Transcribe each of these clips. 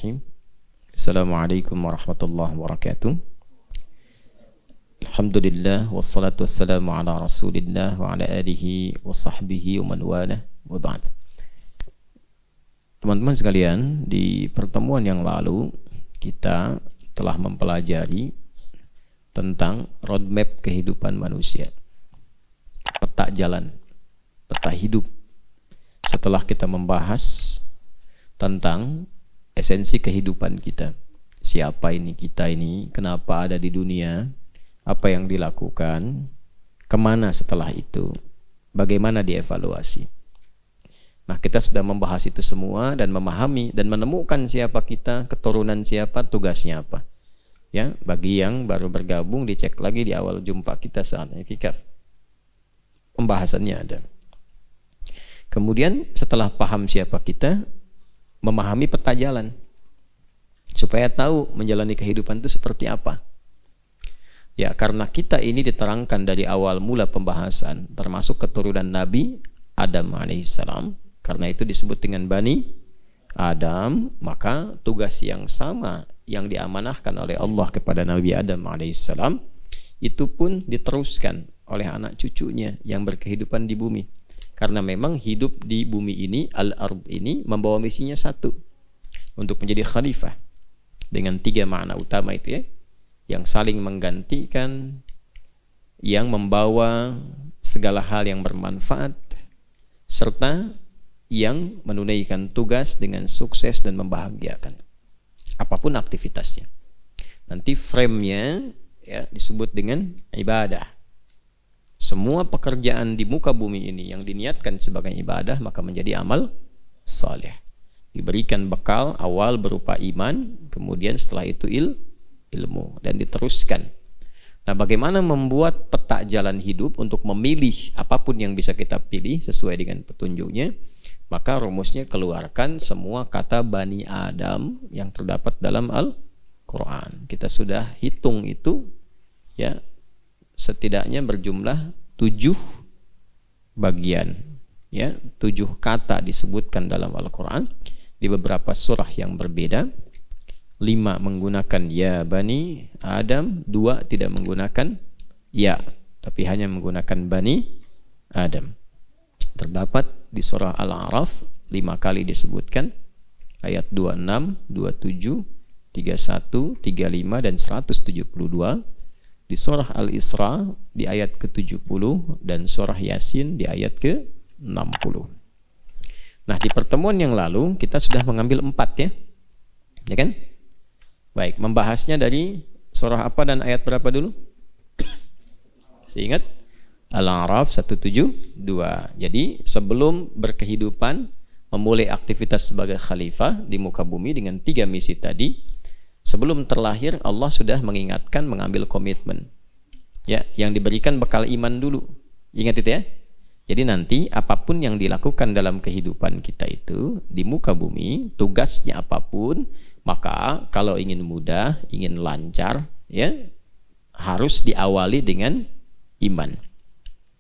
Bismillahirrahmanirrahim. Assalamualaikum warahmatullahi wabarakatuh. Alhamdulillah wassalatu wassalamu ala Rasulillah wa ala alihi wa sahbihi wa man walah wa ba'd. Teman-teman sekalian, di pertemuan yang lalu kita telah mempelajari tentang roadmap kehidupan manusia, peta jalan, peta hidup. Setelah kita membahas tentang esensi kehidupan kita, siapa ini kita ini, kenapa ada di dunia, apa yang dilakukan, kemana setelah itu, bagaimana dievaluasi. Nah, kita sudah membahas itu semua dan memahami dan menemukan siapa kita, keturunan siapa, tugasnya apa. Ya, bagi yang baru bergabung, dicek lagi di awal jumpa kita saat i'tikaf. Pembahasannya ada. Kemudian setelah paham siapa kita, memahami peta jalan supaya tahu menjalani kehidupan itu seperti apa. Ya, karena kita ini diterangkan dari awal mula pembahasan termasuk keturunan Nabi Adam alaihissalam, karena itu disebut dengan Bani Adam, maka tugas yang sama yang diamanahkan oleh Allah kepada Nabi Adam alaihissalam itu pun diteruskan oleh anak cucunya yang berkehidupan di bumi. Karena memang hidup di bumi ini, al-ard ini, membawa misinya satu, untuk menjadi khalifah. Dengan 3 makna utama itu ya, yang saling menggantikan, yang membawa segala hal yang bermanfaat, serta yang menunaikan tugas dengan sukses dan membahagiakan. Apapun aktivitasnya. Nanti frame-nya ya, disebut dengan ibadah. Semua pekerjaan di muka bumi ini yang diniatkan sebagai ibadah maka menjadi amal saleh. Diberikan bekal awal berupa iman, kemudian setelah itu ilmu dan diteruskan. Nah, bagaimana membuat peta jalan hidup untuk memilih apapun yang bisa kita pilih sesuai dengan petunjuknya? Maka rumusnya keluarkan semua kata Bani Adam yang terdapat dalam Al-Quran. Kita sudah hitung itu ya, setidaknya berjumlah 7 bagian ya, 7 kata disebutkan dalam Al-Quran di beberapa surah yang berbeda. 5 menggunakan ya Bani Adam, 2 tidak menggunakan ya, tapi hanya menggunakan Bani Adam. Terdapat di surah Al-A'raf 5 kali disebutkan, ayat 26, 27, 31, 35 dan 172. Di surah Al-Isra di ayat ke-70 dan surah Yasin di ayat ke-60. Nah, di pertemuan yang lalu kita sudah mengambil 4 ya. Ya kan? Baik, membahasnya dari surah apa dan ayat berapa dulu? Masih ingat? Al-A'raf 172. Jadi, sebelum berkehidupan, memulai aktivitas sebagai khalifah di muka bumi dengan 3 misi tadi, sebelum terlahir Allah sudah mengingatkan mengambil komitmen ya, yang diberikan bekal iman dulu. Ingat itu ya. Jadi nanti apapun yang dilakukan dalam kehidupan kita itu di muka bumi, tugasnya apapun, maka kalau ingin mudah, ingin lancar ya, harus diawali dengan iman.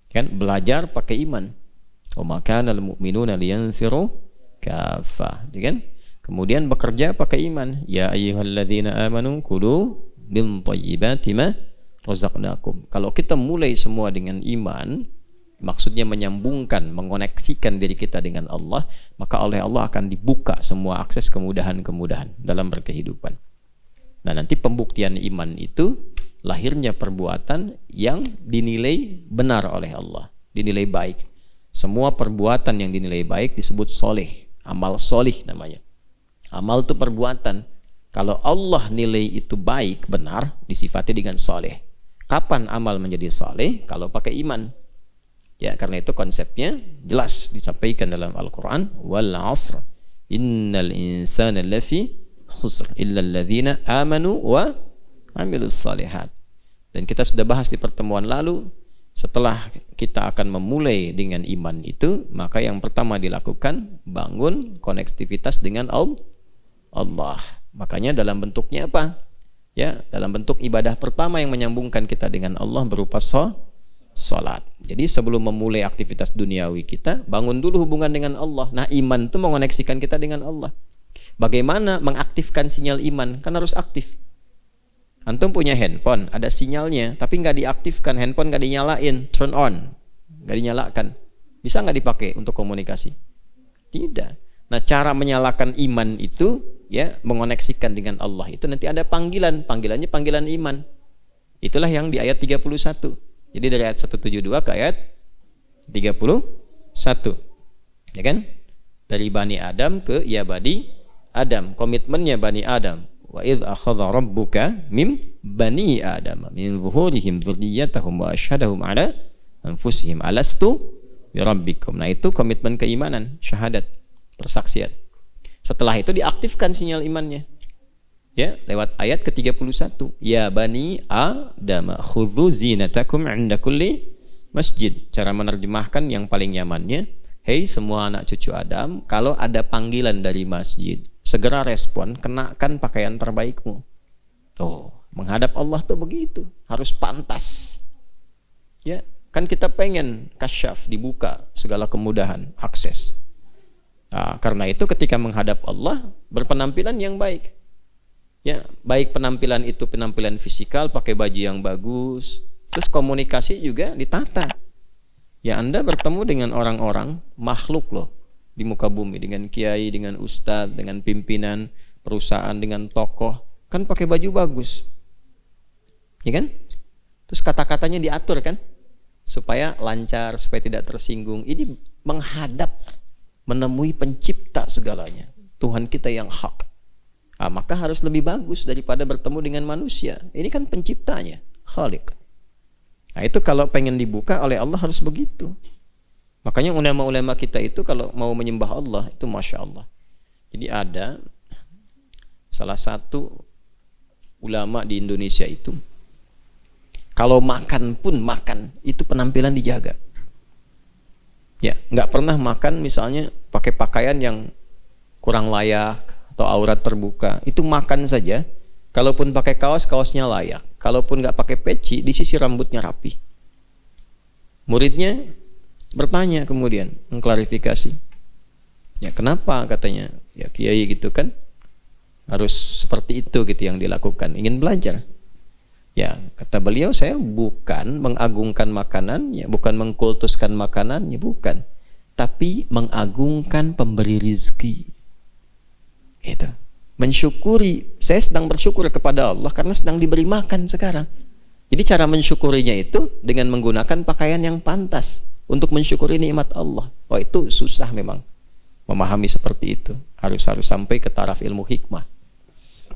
Kan belajar pakai iman. Wa ma kana al-mu'minuna liyanfiru kaffah, kan? Kemudian bekerja pakai iman. Ya ayyuhalladzina amanu kulu min thayyibati ma razaqnakum. Kalau kita mulai semua dengan iman, maksudnya menyambungkan, mengoneksikan diri kita dengan Allah, maka oleh Allah akan dibuka semua akses kemudahan-kemudahan dalam berkehidupan. Nah, nanti pembuktian iman itu lahirnya perbuatan yang dinilai benar oleh Allah, dinilai baik. Semua perbuatan yang dinilai baik disebut soleh, amal soleh namanya. Amal itu perbuatan. Kalau Allah nilai itu baik, benar, disifati dengan soleh. Kapan amal menjadi soleh? Kalau pakai iman. Ya, karena itu konsepnya jelas disampaikan dalam Al-Quran. Wal 'asr innal insana lafi khusr illa alladhina amanu wa 'amilus shalihat. Dan kita sudah bahas di pertemuan lalu, setelah kita akan memulai dengan iman itu, maka yang pertama dilakukan bangun konektivitas dengan Allah. Makanya dalam bentuknya apa? Ya, dalam bentuk ibadah pertama yang menyambungkan kita dengan Allah berupa salat. Jadi sebelum memulai aktivitas duniawi kita, bangun dulu hubungan dengan Allah. Nah, iman itu mengoneksikan kita dengan Allah. Bagaimana mengaktifkan sinyal iman? Kan harus aktif. Antum punya handphone, ada sinyalnya, tapi nggak diaktifkan, handphone nggak dinyalain, turn on, nggak dinyalakan. Bisa nggak dipakai untuk komunikasi? Tidak. Nah, cara menyalakan iman itu, ya, mengoneksikan dengan Allah itu nanti ada panggilan, panggilannya panggilan iman. Itulah yang di ayat 31. Jadi dari ayat 172 ke ayat 31. Ya kan? Dari Bani Adam ke ya Bani Adam, komitmennya Bani Adam. Wa idz akhadha rabbuka mim bani Adam min zuhurihim dzurriyyatahum wa asyhadahum ala anfusihim alastu bi rabbikum. Nah, itu komitmen keimanan, syahadat, persaksian. Setelah itu diaktifkan sinyal imannya. Ya, lewat ayat ke-31. Ya Bani Adam khudzu zinatakum 'inda kulli masjid. Cara menerjemahkan yang paling nyamannya, hei semua anak cucu Adam, kalau ada panggilan dari masjid, segera respon, kenakan pakaian terbaikmu. Tuh, menghadap Allah tuh begitu, harus pantas. Ya, kan kita pengen kasyaf, dibuka segala kemudahan, akses. Nah, karena itu ketika menghadap Allah, berpenampilan yang baik. Ya, baik penampilan itu penampilan fisikal, pakai baju yang bagus, terus komunikasi juga ditata. Ya, Anda bertemu dengan orang-orang makhluk loh di muka bumi, dengan kiai, dengan ustadz, dengan pimpinan perusahaan, dengan tokoh, kan pakai baju bagus, ya kan? Terus kata-katanya diatur kan, supaya lancar, supaya tidak tersinggung. Ini menghadap, menemui pencipta segalanya, Tuhan kita yang hak. Nah, maka harus lebih bagus daripada bertemu dengan manusia. Ini kan penciptanya, Khaliq. Nah, itu kalau pengen dibuka oleh Allah harus begitu. Makanya ulama-ulama kita itu kalau mau menyembah Allah itu Masya Allah. Jadi ada salah satu ulama di Indonesia itu, kalau makan pun makan itu penampilan dijaga. Ya, nggak pernah makan misalnya pakai pakaian yang kurang layak atau aurat terbuka. Itu makan saja. Kalaupun pakai kaos, kaosnya layak. Kalaupun nggak pakai peci, disisir rambutnya rapi. Muridnya bertanya kemudian, mengklarifikasi. Ya, kenapa katanya? Ya, kiai gitu kan harus seperti itu gitu yang dilakukan, ingin belajar. Ya, kata beliau, saya bukan mengagungkan makanan, ya, bukan mengkultuskan makanan, ya bukan, tapi mengagungkan pemberi rizki. Itu. Mensyukuri, saya sedang bersyukur kepada Allah karena sedang diberi makan sekarang. Jadi cara mensyukurinya itu dengan menggunakan pakaian yang pantas untuk mensyukuri nikmat Allah. Wah, itu susah memang memahami seperti itu. Harus sampai ke taraf ilmu hikmah.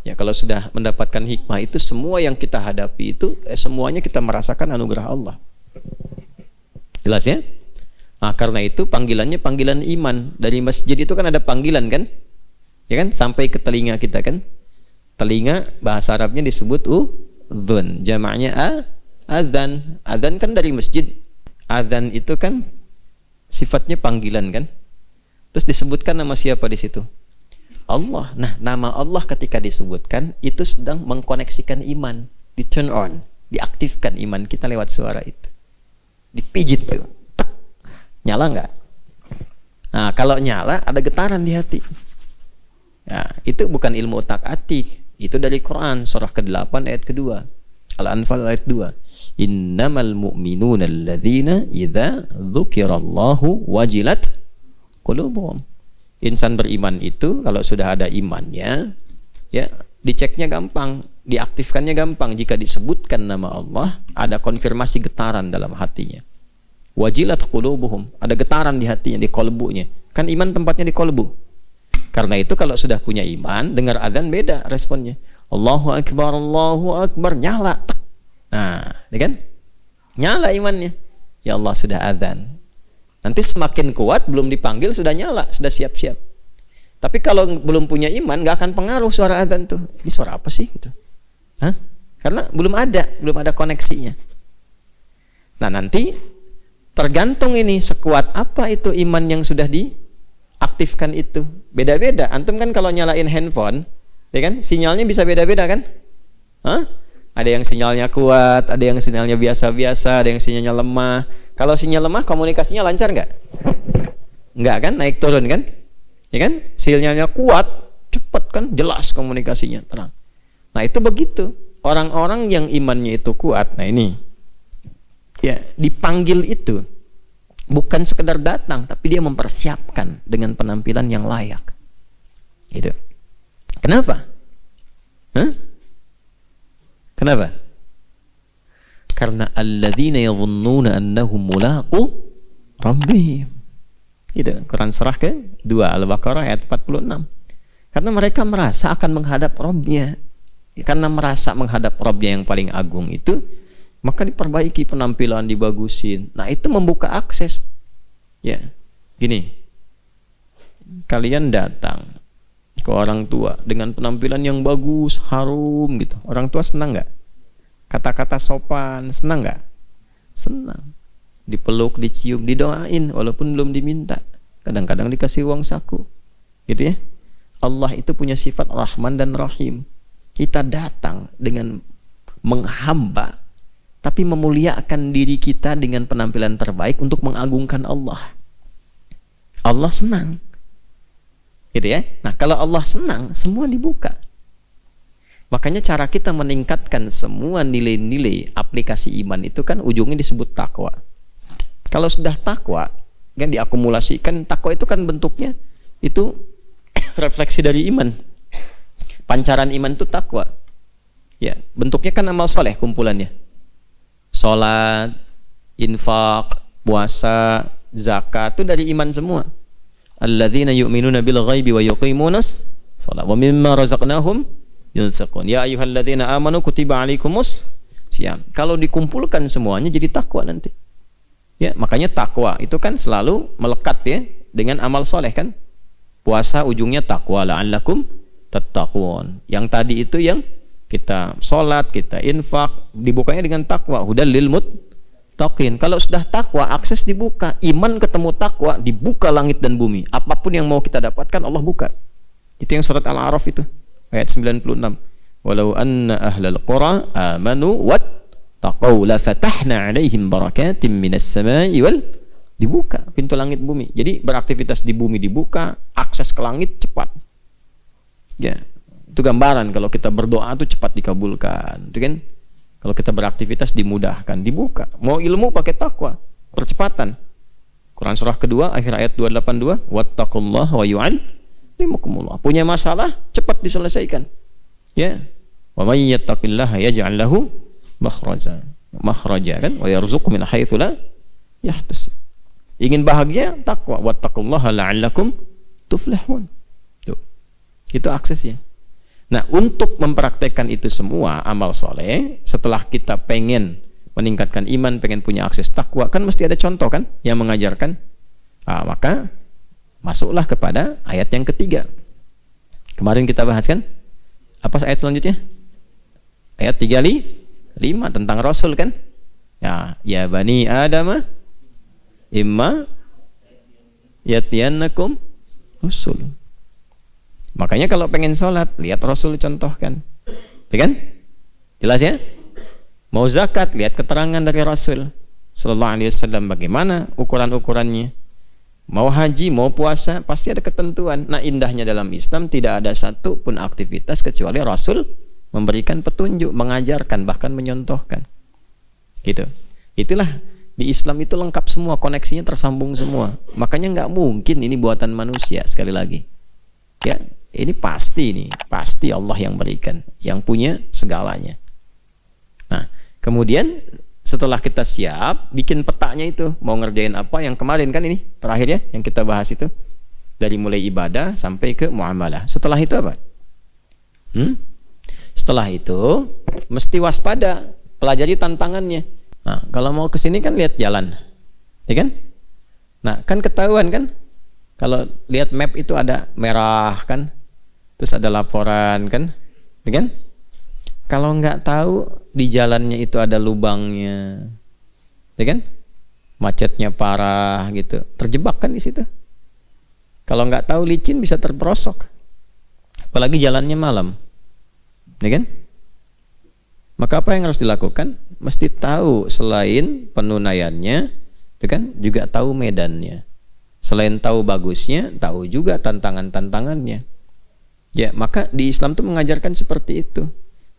Ya, kalau sudah mendapatkan hikmah itu, semua yang kita hadapi itu semuanya kita merasakan anugerah Allah. Jelas ya? Nah, karena itu panggilannya panggilan iman. Dari masjid itu kan ada panggilan kan? Ya kan? Sampai ke telinga kita kan? Telinga bahasa Arabnya disebut udhun. Jamaknya adzan. Adzan kan dari masjid. Adzan itu kan sifatnya panggilan kan? Terus disebutkan nama siapa di situ? Allah. Nah, nama Allah ketika disebutkan itu sedang mengkoneksikan iman, di turn on, diaktifkan iman kita lewat suara itu. Dipijit tuh. Tak. Nyala enggak? Nah, kalau nyala ada getaran di hati. Nah, itu bukan ilmu otak-atik, itu dari Quran surah ke-8 ayat kedua. Al-Anfal ayat 2. Innamal mu'minuna alladzina idza dzukirallahu wajilat qulubuhum. Insan beriman itu kalau sudah ada imannya, ya, diceknya gampang, diaktifkannya gampang. Jika disebutkan nama Allah, ada konfirmasi getaran dalam hatinya. Wajilat qulubuhum, ada getaran di hatinya, di kolbunya. Kan iman tempatnya di kolbu. Karena itu kalau sudah punya iman, dengar adzan beda responnya. Allahu Akbar, nyala. Nah, ya kan? Nyala imannya. Ya Allah, sudah adzan. Nanti semakin kuat, belum dipanggil sudah nyala, sudah siap-siap. Tapi kalau belum punya iman, nggak akan pengaruh suara adzan tuh. Ini suara apa sih? Gitu. Hah? Karena belum ada koneksinya. Nah, nanti tergantung ini sekuat apa itu iman yang sudah diaktifkan itu. Beda-beda. Antum kan kalau nyalain handphone, ya kan, sinyalnya bisa beda-beda kan? Hah? Ada yang sinyalnya kuat, ada yang sinyalnya biasa-biasa, ada yang sinyalnya lemah. Kalau sinyal lemah, komunikasinya lancar nggak? Nggak kan? Naik turun kan? Ya kan? Sinyalnya kuat, cepet. kan, jelas komunikasinya, terang. Nah itu begitu, orang-orang yang imannya itu kuat, nah ini ya dipanggil itu bukan sekedar datang, tapi dia mempersiapkan dengan penampilan yang layak. Gitu. Kenapa? Kenapa? Karena alladzina yadhunnuna annahum mulaqu rabbihim. Gitu. Quran surah ke-2 Al-Baqarah ayat 46. Karena mereka merasa akan menghadap Rabbnya. Karena merasa menghadap Rabbnya yang paling agung itu, maka diperbaiki penampilan, dibagusin. Nah, itu membuka akses. Ya. Gini. Kalian datang ke orang tua dengan penampilan yang bagus, harum gitu. Orang tua senang nggak? Kata-kata sopan, senang nggak? Senang. Dipeluk, dicium, didoain walaupun belum diminta. Kadang-kadang dikasih uang saku. Gitu ya. Allah itu punya sifat Rahman dan Rahim. Kita datang dengan menghamba, tapi memuliakan diri kita dengan penampilan terbaik untuk mengagungkan Allah. Allah senang. Gitu ya. Nah, kalau Allah senang, semua dibuka. Makanya cara kita meningkatkan semua nilai-nilai aplikasi iman itu kan ujungnya disebut takwa. Kalau sudah takwa, kan diakumulasikan, takwa itu kan bentuknya itu refleksi dari iman. Pancaran iman itu takwa. Ya, bentuknya kan amal soleh kumpulannya. Salat, infak, puasa, zakat itu dari iman semua. Alladzina yu'minuna bil ghaibi wa yuqimunas shalah wa mimma razaqnahum yunfiqun. Ya ayyuhalladzina amanu kutiba alaikumus syiyam. Kalau dikumpulkan semuanya jadi takwa nanti. Ya, makanya takwa itu kan selalu melekat ya dengan amal soleh kan. Puasa ujungnya takwa, la'allakum tattaqun. Yang tadi itu yang kita sholat, kita infak, dibukanya dengan takwa, hudal lil muttaqin. Kalau sudah takwa, akses dibuka. Iman ketemu takwa, dibuka langit dan bumi. Apapun yang mau kita dapatkan, Allah buka. Itu yang surat Al-A'raf itu, ayat 96. Walau anna ahlal qura amanu wattaqaw la fatahna 'alaihim barakatim minas sama'i wal, dibuka pintu langit bumi. Jadi beraktivitas di bumi dibuka, akses ke langit cepat. Ya, itu gambaran kalau kita berdoa itu cepat dikabulkan. Itu kan kalau kita beraktivitas dimudahkan, dibuka. Mau ilmu pakai takwa, percepatan. Quran surah kedua akhir ayat 282, wattaqullaha wa yu'allimukumullah. Punya masalah cepat diselesaikan. Ya. Wa may yattaqillaha yaj'al lahu makhraja. Makhraja kan, wa yarzuqhu min haitsu la yahtasib. Ingin bahagia, takwa. Wattaqullaha la'allakum tuflihun. Tuh. Itu aksesnya. Nah, untuk mempraktekkan itu semua amal soleh, setelah kita pengen meningkatkan iman, pengen punya akses takwa, kan mesti ada contoh kan yang mengajarkan. Nah, maka masuklah kepada ayat yang ketiga. Kemarin kita bahas kan? Apa ayat selanjutnya? Ayat 35 tentang Rasul kan? Ya bani Adam imma yatiyannakum rusul. Makanya kalau pengen sholat, lihat Rasul contohkan. Ya kan? Jelas ya? Mau zakat, lihat keterangan dari Rasul sallallahu alaihi wasallam bagaimana ukuran-ukurannya. Mau haji, mau puasa, pasti ada ketentuan. Nah, indahnya dalam Islam tidak ada satu pun aktivitas kecuali Rasul memberikan petunjuk, mengajarkan, bahkan menyontohkan. Gitu. Itulah di Islam itu lengkap semua, koneksinya tersambung semua. Makanya nggak mungkin ini buatan manusia, sekali lagi. Ya, ini pasti Allah yang berikan, yang punya segalanya. Nah, kemudian setelah kita siap, bikin petanya itu, mau ngerjain apa, yang kemarin kan ini, terakhir ya, yang kita bahas itu, dari mulai ibadah sampai ke muamalah. Setelah itu apa? Setelah itu, mesti waspada, pelajari tantangannya. Nah, kalau mau ke sini kan lihat jalan, ya kan? Nah, kan ketahuan kan? Kalau lihat map itu ada merah kan, terus ada laporan kan, ya kan? Kalau nggak tahu di jalannya itu ada lubangnya, ya kan? Macetnya parah gitu, terjebak kan di situ. Kalau nggak tahu licin bisa terperosok, apalagi jalannya malam, ya kan? Maka apa yang harus dilakukan? Mesti tahu selain penunaiannya, ya kan? Juga tahu medannya. Selain tahu bagusnya, tahu juga tantangan-tantangannya. Ya, maka di Islam tuh mengajarkan seperti itu.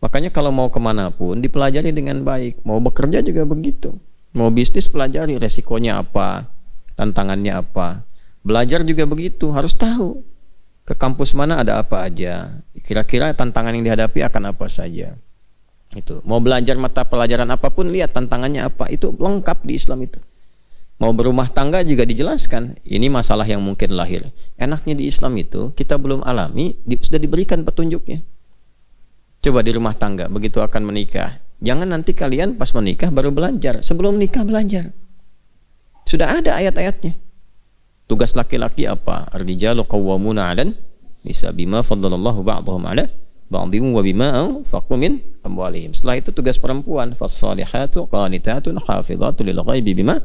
Makanya kalau mau kemanapun dipelajari dengan baik. Mau bekerja juga begitu. Mau bisnis pelajari resikonya apa, tantangannya apa. Belajar juga begitu, harus tahu ke kampus mana ada apa aja. Kira-kira tantangan yang dihadapi akan apa saja. Itu. Mau belajar mata pelajaran apapun, lihat tantangannya apa. Itu lengkap di Islam itu. Mau berumah tangga juga dijelaskan. Ini masalah yang mungkin lahir. Enaknya di Islam itu kita belum alami, sudah diberikan petunjuknya. Coba di rumah tangga begitu akan menikah, jangan nanti kalian pas menikah baru belajar. Sebelum nikah belajar. Sudah ada ayat-ayatnya. Tugas laki-laki apa? Ar-rijalu qawwamuna 'alan nisa bima faddalallahu ba'dahum 'ala ba'dhin wa bima anfaqu min amwalihim. Setelah itu tugas perempuan, fas-salihatu qanitatun hafizatu lil ghaibi bima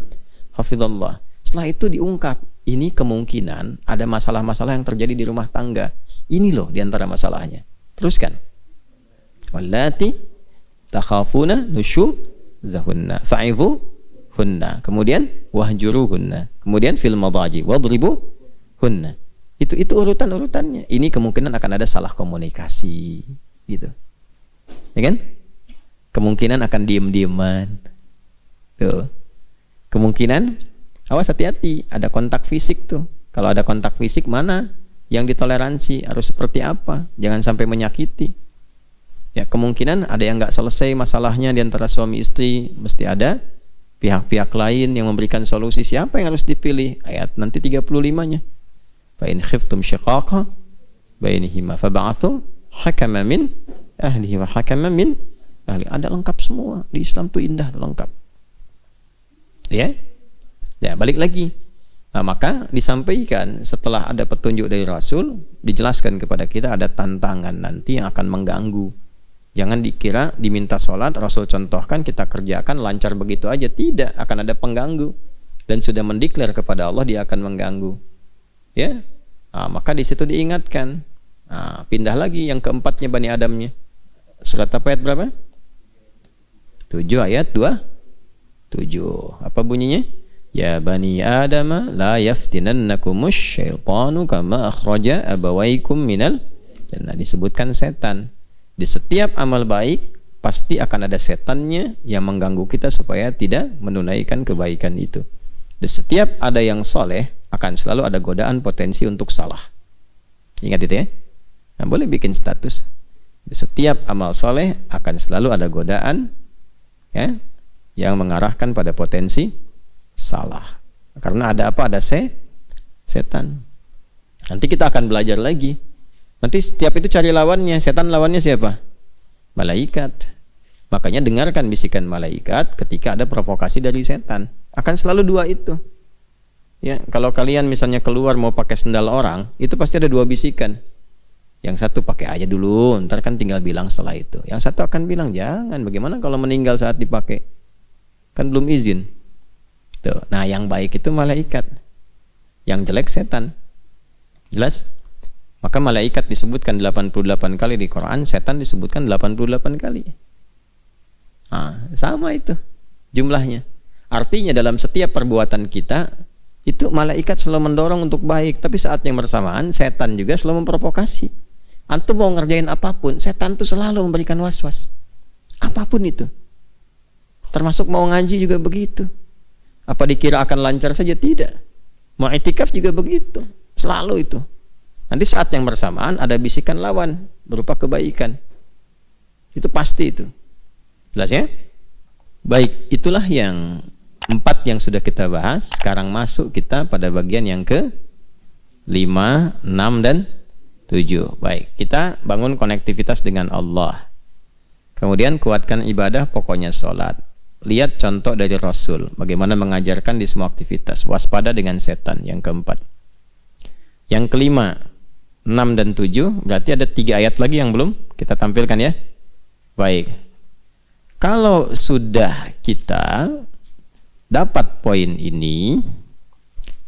hafizallah. Setelah itu diungkap, ini kemungkinan ada masalah-masalah yang terjadi di rumah tangga. Ini loh diantara masalahnya. Teruskan. Wallati takhafuna nusyuzahunna fa'idhuhunna. Kemudian wahjuruhunna. Kemudian fil madaji wadribuhunna. Itu urutan-urutannya. Ini kemungkinan akan ada salah komunikasi, gitu. Ya kan? Kemungkinan akan diem-dieman. Tuh. Kemungkinan, awas hati-hati, ada kontak fisik tuh. Kalau ada kontak fisik, mana yang ditoleransi, harus seperti apa, jangan sampai menyakiti. Ya, kemungkinan ada yang nggak selesai masalahnya di antara suami istri, mesti ada pihak-pihak lain yang memberikan solusi. Siapa yang harus dipilih? Ayat nanti 35-nya. Fa in khiftum shiqaqa bainihima fab'athu hakaman min ahlihi wa hakaman min ahli. Ada lengkap semua. Di Islam tuh indah, lengkap. Ya, balik lagi. Nah, maka disampaikan setelah ada petunjuk dari Rasul, dijelaskan kepada kita ada tantangan nanti yang akan mengganggu. Jangan dikira diminta sholat, Rasul contohkan, kita kerjakan lancar begitu aja. Tidak, akan ada pengganggu. Dan sudah mendeklar kepada Allah dia akan mengganggu. Ya, nah, maka di situ diingatkan. Nah, pindah lagi yang keempatnya Bani Adamnya. Surat apa ayat berapa? 7 ayat 2. 7. Apa bunyinya? Ya bani Adam la yaftinannakumus syaitanu kama akhraja abawaikum minal jannah. Disebutkan setan. Di setiap amal baik pasti akan ada setannya yang mengganggu kita supaya tidak menunaikan kebaikan itu. Di setiap ada yang soleh akan selalu ada godaan potensi untuk salah. Ingat itu ya. Nah, boleh bikin status. Di setiap amal soleh akan selalu ada godaan, ya, yang mengarahkan pada potensi salah. Karena ada apa? Ada setan. Nanti kita akan belajar lagi. Nanti setiap itu cari lawannya. Setan lawannya siapa? Malaikat. Makanya dengarkan bisikan malaikat ketika ada provokasi dari setan. Akan selalu dua itu. Ya, kalau kalian misalnya keluar mau pakai sendal orang, itu pasti ada dua bisikan. Yang satu pakai aja dulu, ntar kan tinggal bilang setelah itu. Yang satu akan bilang jangan. Bagaimana kalau meninggal saat dipakai? Kan belum izin. Tuh. Nah, yang baik itu malaikat, yang jelek setan. Jelas? Maka malaikat disebutkan 88 kali di Quran, setan disebutkan 88 kali. Nah, sama itu jumlahnya. Artinya dalam setiap perbuatan kita itu malaikat selalu mendorong untuk baik, tapi saat yang bersamaan setan juga selalu memprovokasi. Antum mau ngerjain apapun, setan tuh selalu memberikan was-was. Apapun itu. Termasuk mau ngaji juga begitu. Apa dikira akan lancar saja? Tidak. Mau itikaf juga begitu. Selalu itu. Nanti saat yang bersamaan ada bisikan lawan berupa kebaikan. Itu pasti itu. Jelas ya? Baik, itulah yang 4 yang sudah kita bahas. Sekarang masuk kita pada bagian yang ke 5, 6 dan 7. Baik, kita bangun konektivitas dengan Allah. Kemudian kuatkan ibadah, pokoknya sholat. Lihat contoh dari Rasul, bagaimana mengajarkan di semua aktivitas. Waspada dengan setan, yang keempat. Yang kelima, 6 dan 7, berarti ada 3 ayat lagi yang belum kita tampilkan ya. Baik, kalau sudah kita dapat poin ini,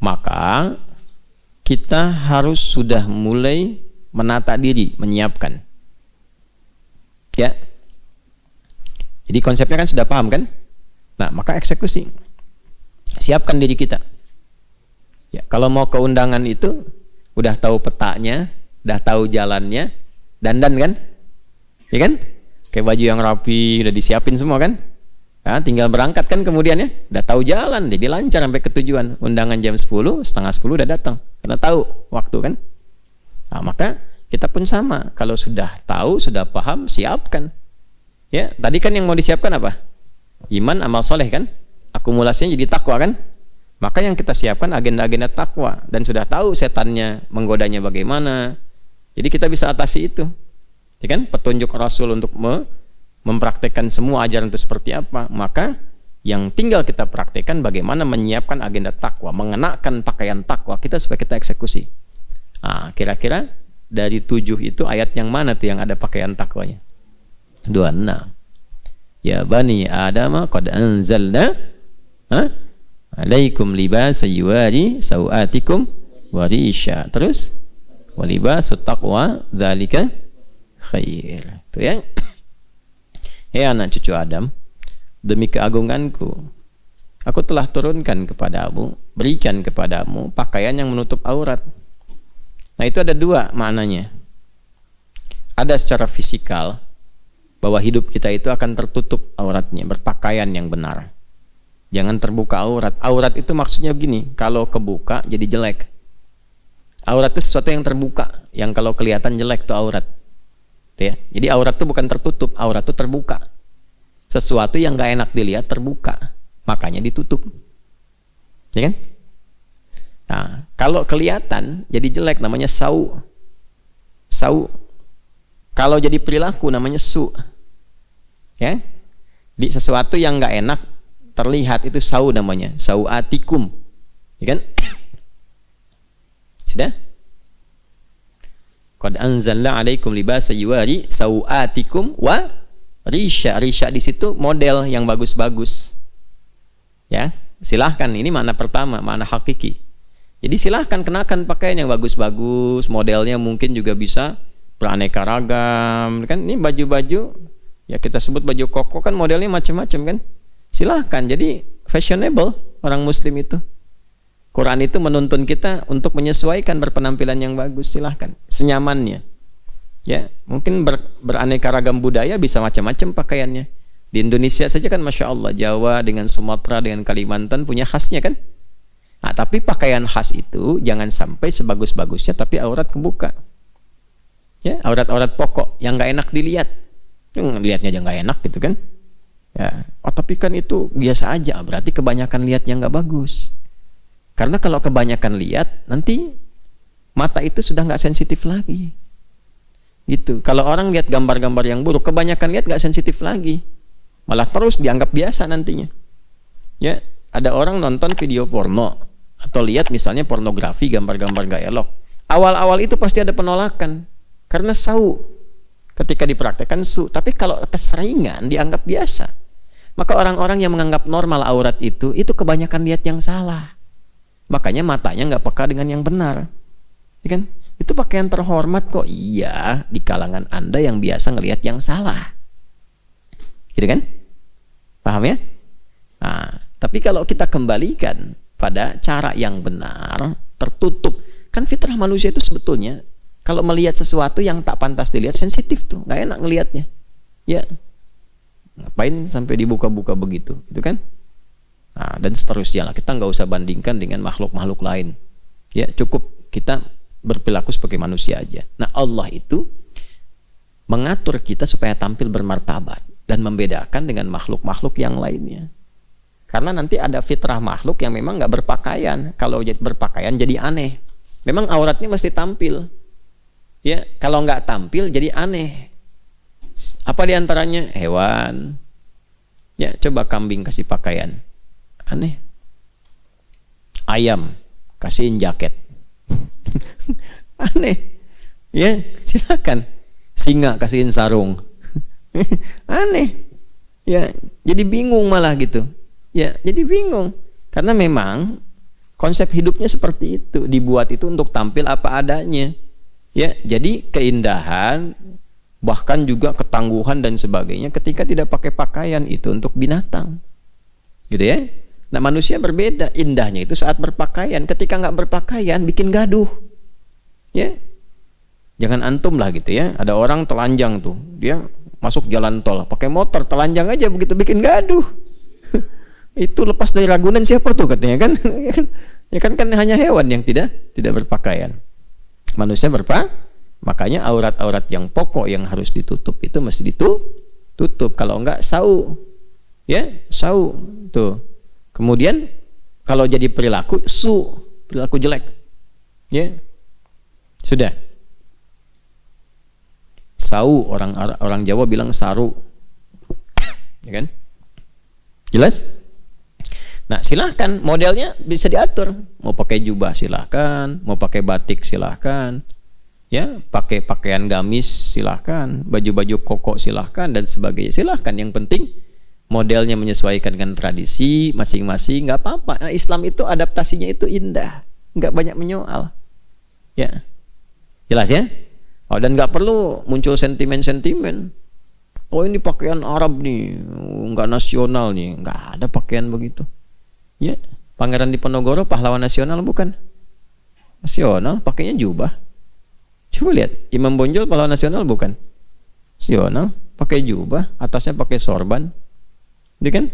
maka kita harus sudah mulai menata diri, menyiapkan. Ya. Jadi konsepnya kan sudah paham kan? Nah, maka eksekusi. Siapkan diri kita. Ya, kalau mau ke undangan itu udah tahu petanya, Udah tahu jalannya, dandan kan? Ya kan? Kayak baju yang rapi, udah disiapin semua kan? Nah, tinggal berangkat kan kemudian ya, udah tahu jalan, jadi lancar sampai ke tujuan. Undangan jam 10, setengah 10 udah datang, karena tahu waktu kan. Nah, maka kita pun sama, kalau sudah tahu, sudah paham, siapkan. Ya, tadi kan yang mau disiapkan apa? Iman, amal soleh kan? Akumulasinya jadi takwa kan? Maka yang kita siapkan agenda-agenda takwa, dan sudah tahu setannya menggodanya bagaimana. Jadi kita bisa atasi itu. Ya kan? Petunjuk Rasul untuk mempraktekkan semua ajaran itu seperti apa. Maka yang tinggal kita praktekkan bagaimana menyiapkan agenda takwa, mengenakan pakaian takwa kita supaya kita eksekusi. Nah, kira-kira dari 7 itu ayat yang mana tuh yang ada pakaian takwanya? 26. Ya bani Adam qad anzalna alaikum libasa yuwari sawatikum warisha. Terus walibasut taqwa dzalika khair. Itu ya. Ya anak cucu Adam, demi keagunganku aku telah turunkan kepadamu, berikan kepadamu pakaian yang menutup aurat. Nah, itu ada 2 maknanya. Ada secara fisikal, bahwa hidup kita itu akan tertutup auratnya, berpakaian yang benar. Jangan terbuka aurat. Aurat itu maksudnya begini, kalau kebuka jadi jelek. Aurat itu sesuatu yang terbuka, yang kalau kelihatan jelek itu aurat. Ya. Jadi aurat itu bukan tertutup, aurat itu terbuka. Sesuatu yang gak enak dilihat terbuka, makanya ditutup. Ya kan? Nah, kalau kelihatan jadi jelek namanya sau. Sau. Kalau jadi perilaku namanya su. Ya, di sesuatu yang nggak enak terlihat itu sau namanya, sauatikum, ya kan? Sudah? Qad anzalna alaikum libasa yuwari sauatikum wa risha. Risha di situ model yang bagus-bagus. Ya, silahkan, ini makna pertama, makna hakiki. Jadi silahkan kenakan pakaian yang bagus-bagus, modelnya mungkin juga bisa beraneka ragam, kan? Ini baju-baju ya kita sebut baju koko kan modelnya macam-macam kan. Silahkan, jadi fashionable orang muslim itu. Quran itu menuntun kita untuk menyesuaikan berpenampilan yang bagus, silahkan senyamannya. Ya, mungkin beraneka ragam budaya bisa macam-macam pakaiannya. Di Indonesia saja kan Masya Allah, Jawa dengan Sumatera dengan Kalimantan punya khasnya kan. Nah, tapi pakaian khas itu jangan sampai sebagus-bagusnya tapi aurat kebuka. Ya, aurat-aurat pokok yang nggak enak dilihat, yang lihatnya aja nggak enak gitu kan. Ya, oh tapi kan itu biasa aja, berarti kebanyakan lihat yang nggak bagus. Karena kalau kebanyakan lihat, nanti mata itu sudah nggak sensitif lagi. Gitu. Kalau orang lihat gambar-gambar yang buruk, kebanyakan lihat nggak sensitif lagi, malah terus dianggap biasa nantinya. Ya, ada orang nonton video porno atau lihat misalnya pornografi, gambar-gambar nggak elok. Awal-awal itu pasti ada penolakan. Karena sau ketika dipraktekkan su, tapi kalau keseringan dianggap biasa. Maka orang-orang yang menganggap normal aurat itu kebanyakan lihat yang salah. Makanya matanya nggak peka dengan yang benar. Ya kan? Itu pakaian terhormat kok. Iya, di kalangan Anda yang biasa ngelihat yang salah. Gitu kan? Paham ya? Nah, tapi kalau kita kembalikan pada cara yang benar, tertutup. Kan fitrah manusia itu sebetulnya kalau melihat sesuatu yang tak pantas dilihat, sensitif tuh, nggak enak ngelihatnya. Ya, ngapain sampai dibuka-buka begitu, gitu kan? Nah, dan seterusnya lah. Kita nggak usah bandingkan dengan makhluk-makhluk lain. Ya, cukup kita berperilaku sebagai manusia aja. Nah, Allah itu mengatur kita supaya tampil bermartabat dan membedakan dengan makhluk-makhluk yang lainnya. Karena nanti ada fitrah makhluk yang memang nggak berpakaian. Kalau berpakaian jadi aneh. Memang auratnya mesti tampil. Ya, kalau nggak tampil jadi aneh. Apa diantaranya? Hewan. Ya, coba kambing kasih pakaian, aneh. Ayam kasihin jaket, aneh. Ya, silakan. Singa kasihin sarung, aneh. Ya, jadi bingung malah gitu. Ya, jadi bingung karena memang konsep hidupnya seperti itu, dibuat itu untuk tampil apa adanya. Ya, jadi keindahan bahkan juga ketangguhan dan sebagainya ketika tidak pakai pakaian itu untuk binatang. Gitu ya. Nah, manusia berbeda, indahnya itu saat berpakaian. Ketika nggak berpakaian bikin gaduh. Ya. Jangan antum lah gitu ya. Ada orang telanjang tuh, dia masuk jalan tol, pakai motor telanjang aja begitu bikin gaduh. Itu lepas dari Ragunan siapa tuh katanya kan? Ya kan hanya hewan yang tidak berpakaian. Manusia makanya aurat-aurat yang pokok yang harus ditutup itu mesti ditutup. Kalau enggak sau. Ya, sau tuh. Kemudian kalau jadi perilaku perilaku jelek. Ya. Sudah. Sau, orang Jawa bilang saru. Ya kan? Jelas? Nah, silahkan modelnya bisa diatur. Mau pakai jubah silahkan, mau pakai batik silahkan, ya, pakai pakaian gamis silahkan, baju-baju koko silahkan dan sebagainya silahkan. Yang penting modelnya menyesuaikan dengan tradisi masing-masing, nggak apa-apa. Nah, Islam itu adaptasinya itu indah, nggak banyak menyoal. Ya, jelas ya. Oh, dan nggak perlu muncul sentimen-sentimen. Oh, ini pakaian Arab nih, nggak nasional nih, nggak ada pakaian begitu. Ya, Pangeran Diponegoro pahlawan nasional bukan? Nasional, pakainya jubah. Coba lihat, Imam Bonjol pahlawan nasional bukan? Nasional, pakai jubah, atasnya pakai sorban. Dia kan?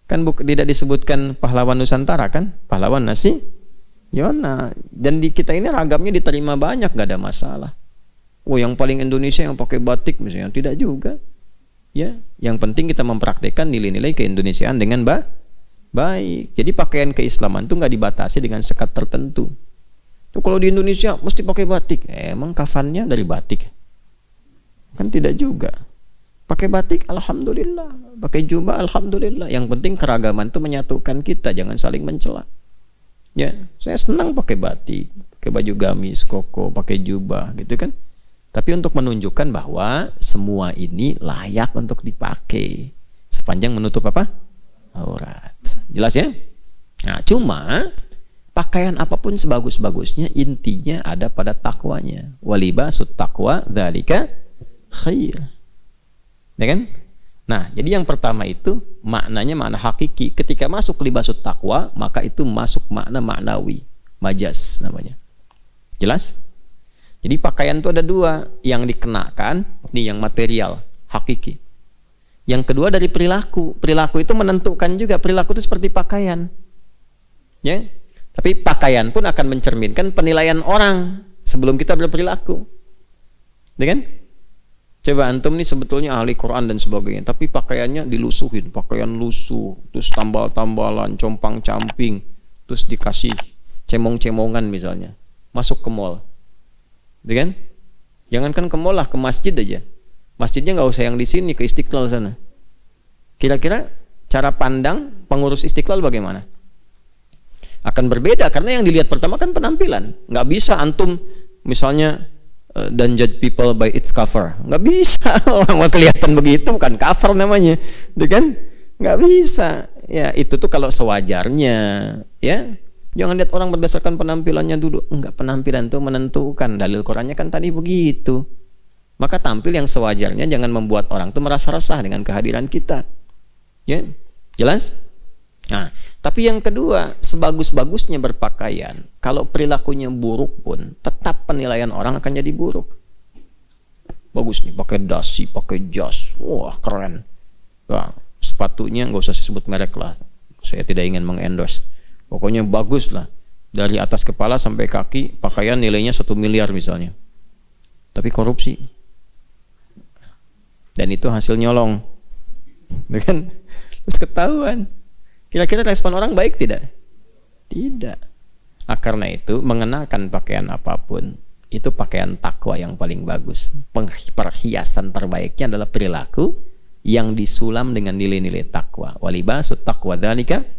Kan tidak disebutkan pahlawan Nusantara kan? Pahlawan nasional. Dan di kita ini ragamnya diterima banyak, nggak ada masalah. Oh, yang paling Indonesia yang pakai batik misalnya, tidak juga. Ya, yang penting kita mempraktikkan nilai-nilai keindonesiaan dengan baik. Jadi pakaian keislaman itu nggak dibatasi dengan sekat tertentu. Tuh kalau di Indonesia mesti pakai batik, emang kafannya dari batik? Kan tidak juga. Pakai batik, alhamdulillah. Pakai jubah, alhamdulillah. Yang penting keragaman itu menyatukan kita, jangan saling mencela. Ya, saya senang pakai batik, pakai baju gamis, koko, pakai jubah, gitu kan? Tapi untuk menunjukkan bahwa semua ini layak untuk dipakai sepanjang menutup apa? Aurat. Jelas ya? Nah, cuma pakaian apapun sebagus-bagusnya intinya ada pada takwanya. Walibasut taqwa dzalika khair. Ya kan? Nah, jadi yang pertama itu maknanya makna hakiki. Ketika masuk libasut taqwa, maka itu masuk makna maknawi, majas namanya. Jelas? Jadi pakaian itu ada dua, yang dikenakan, nih yang material, hakiki. Yang kedua dari perilaku. Perilaku itu menentukan juga, perilaku itu seperti pakaian. Ya. Tapi pakaian pun akan mencerminkan penilaian orang sebelum kita berperilaku. Ya kan? Coba antum nih sebetulnya ahli Quran dan sebagainya, tapi pakaiannya dilusuhin, pakaian lusuh, terus tambal-tambalan, compang-camping, terus dikasih cemong-cemongan misalnya. Masuk ke mall. Ya kan? Jangankan ke mall lah, ke masjid aja. Masjidnya nggak usah yang di sini, ke Istiqlal sana. Kira-kira cara pandang pengurus Istiqlal bagaimana? Akan berbeda karena yang dilihat pertama kan penampilan. Nggak bisa antum misalnya don't judge people by its cover. Nggak bisa. Orang mau kelihatan begitu bukan cover namanya, ya kan? Nggak bisa. Ya itu tuh kalau sewajarnya, ya. Jangan lihat orang berdasarkan penampilannya dulu. Enggak, penampilan itu menentukan. Dalil Qurannya kan tadi begitu. Maka tampil yang sewajarnya, jangan membuat orang itu merasa resah dengan kehadiran kita. Ya, jelas? Nah, tapi yang kedua, sebagus-bagusnya berpakaian, kalau perilakunya buruk pun, tetap penilaian orang akan jadi buruk. Bagus nih, pakai dasi, pakai jas, wah keren. Wah, sepatunya nggak usah sebut merek lah. Saya tidak ingin mengendorse. Pokoknya bagus lah. Dari atas kepala sampai kaki, pakaian nilainya 1 miliar misalnya. Tapi korupsi. Dan itu hasil nyolong. Kan? Terus ketahuan. Kira-kira respon orang baik tidak? Tidak. Nah, karena itu mengenakan pakaian apapun, itu pakaian takwa yang paling bagus. Perhiasan terbaiknya adalah perilaku yang disulam dengan nilai-nilai takwa. Walibasut taqwa dzalika.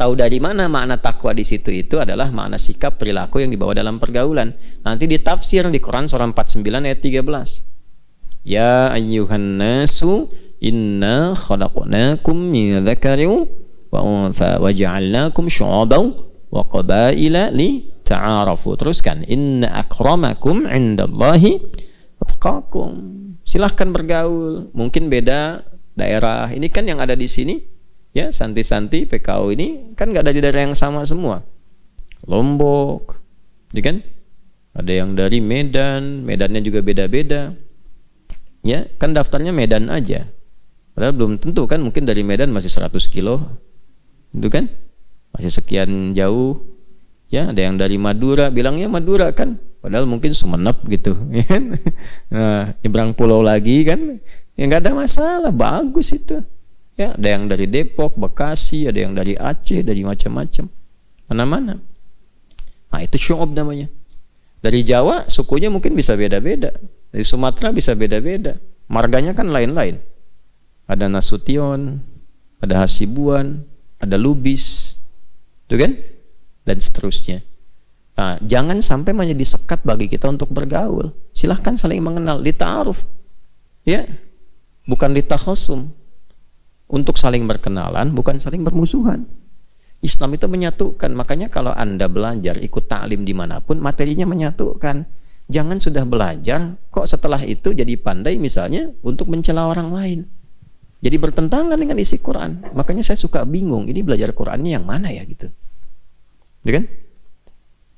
Tahu dari mana makna takwa di situ? Itu adalah makna sikap perilaku yang dibawa dalam pergaulan. Nanti ditafsir di Quran surah 49 ayat 13. Ya ayyuhan nasu inna khalaqnakum min dzakarin wa untha wa ja'alnakum syu'aban wa qabaila li ta'arafu. Teruskan, inna akramakum 'indallahi atqakum. Silahkan bergaul. Mungkin beda daerah. Ini kan yang ada di sini. Ya, Santi-Santi PKO ini kan nggak ada di daerah yang sama semua. Lombok, ya kan? Ada yang dari Medan, Medannya juga beda-beda. Ya, kan daftarnya Medan aja. Padahal belum tentu kan, mungkin dari Medan masih 100 kilo. Itu kan? Masih sekian jauh. Ya, ada yang dari Madura, bilangnya Madura kan. Padahal mungkin Sumenep gitu. Nah, nyebrang pulau lagi kan. Ya nggak ada masalah, bagus itu. Ya, ada yang dari Depok, Bekasi, ada yang dari Aceh, dari macam-macam. Mana-mana. Nah, itu syu'ub namanya. Dari Jawa sukunya mungkin bisa beda-beda. Dari Sumatera bisa beda-beda. Marganya kan lain-lain. Ada Nasution, ada Hasibuan, ada Lubis, itu kan? Dan seterusnya. Nah, jangan sampai menjadi sekat bagi kita untuk bergaul. Silahkan saling mengenal, lita'aruf. Ya, bukan litakhasum. Untuk saling berkenalan, bukan saling bermusuhan. Islam itu menyatukan. Makanya kalau Anda belajar ikut taklim dimanapun, materinya menyatukan. Jangan sudah belajar kok setelah itu jadi pandai misalnya untuk mencela orang lain, jadi bertentangan dengan isi Quran. Makanya saya suka bingung, ini belajar Qurannya yang mana ya gitu, ya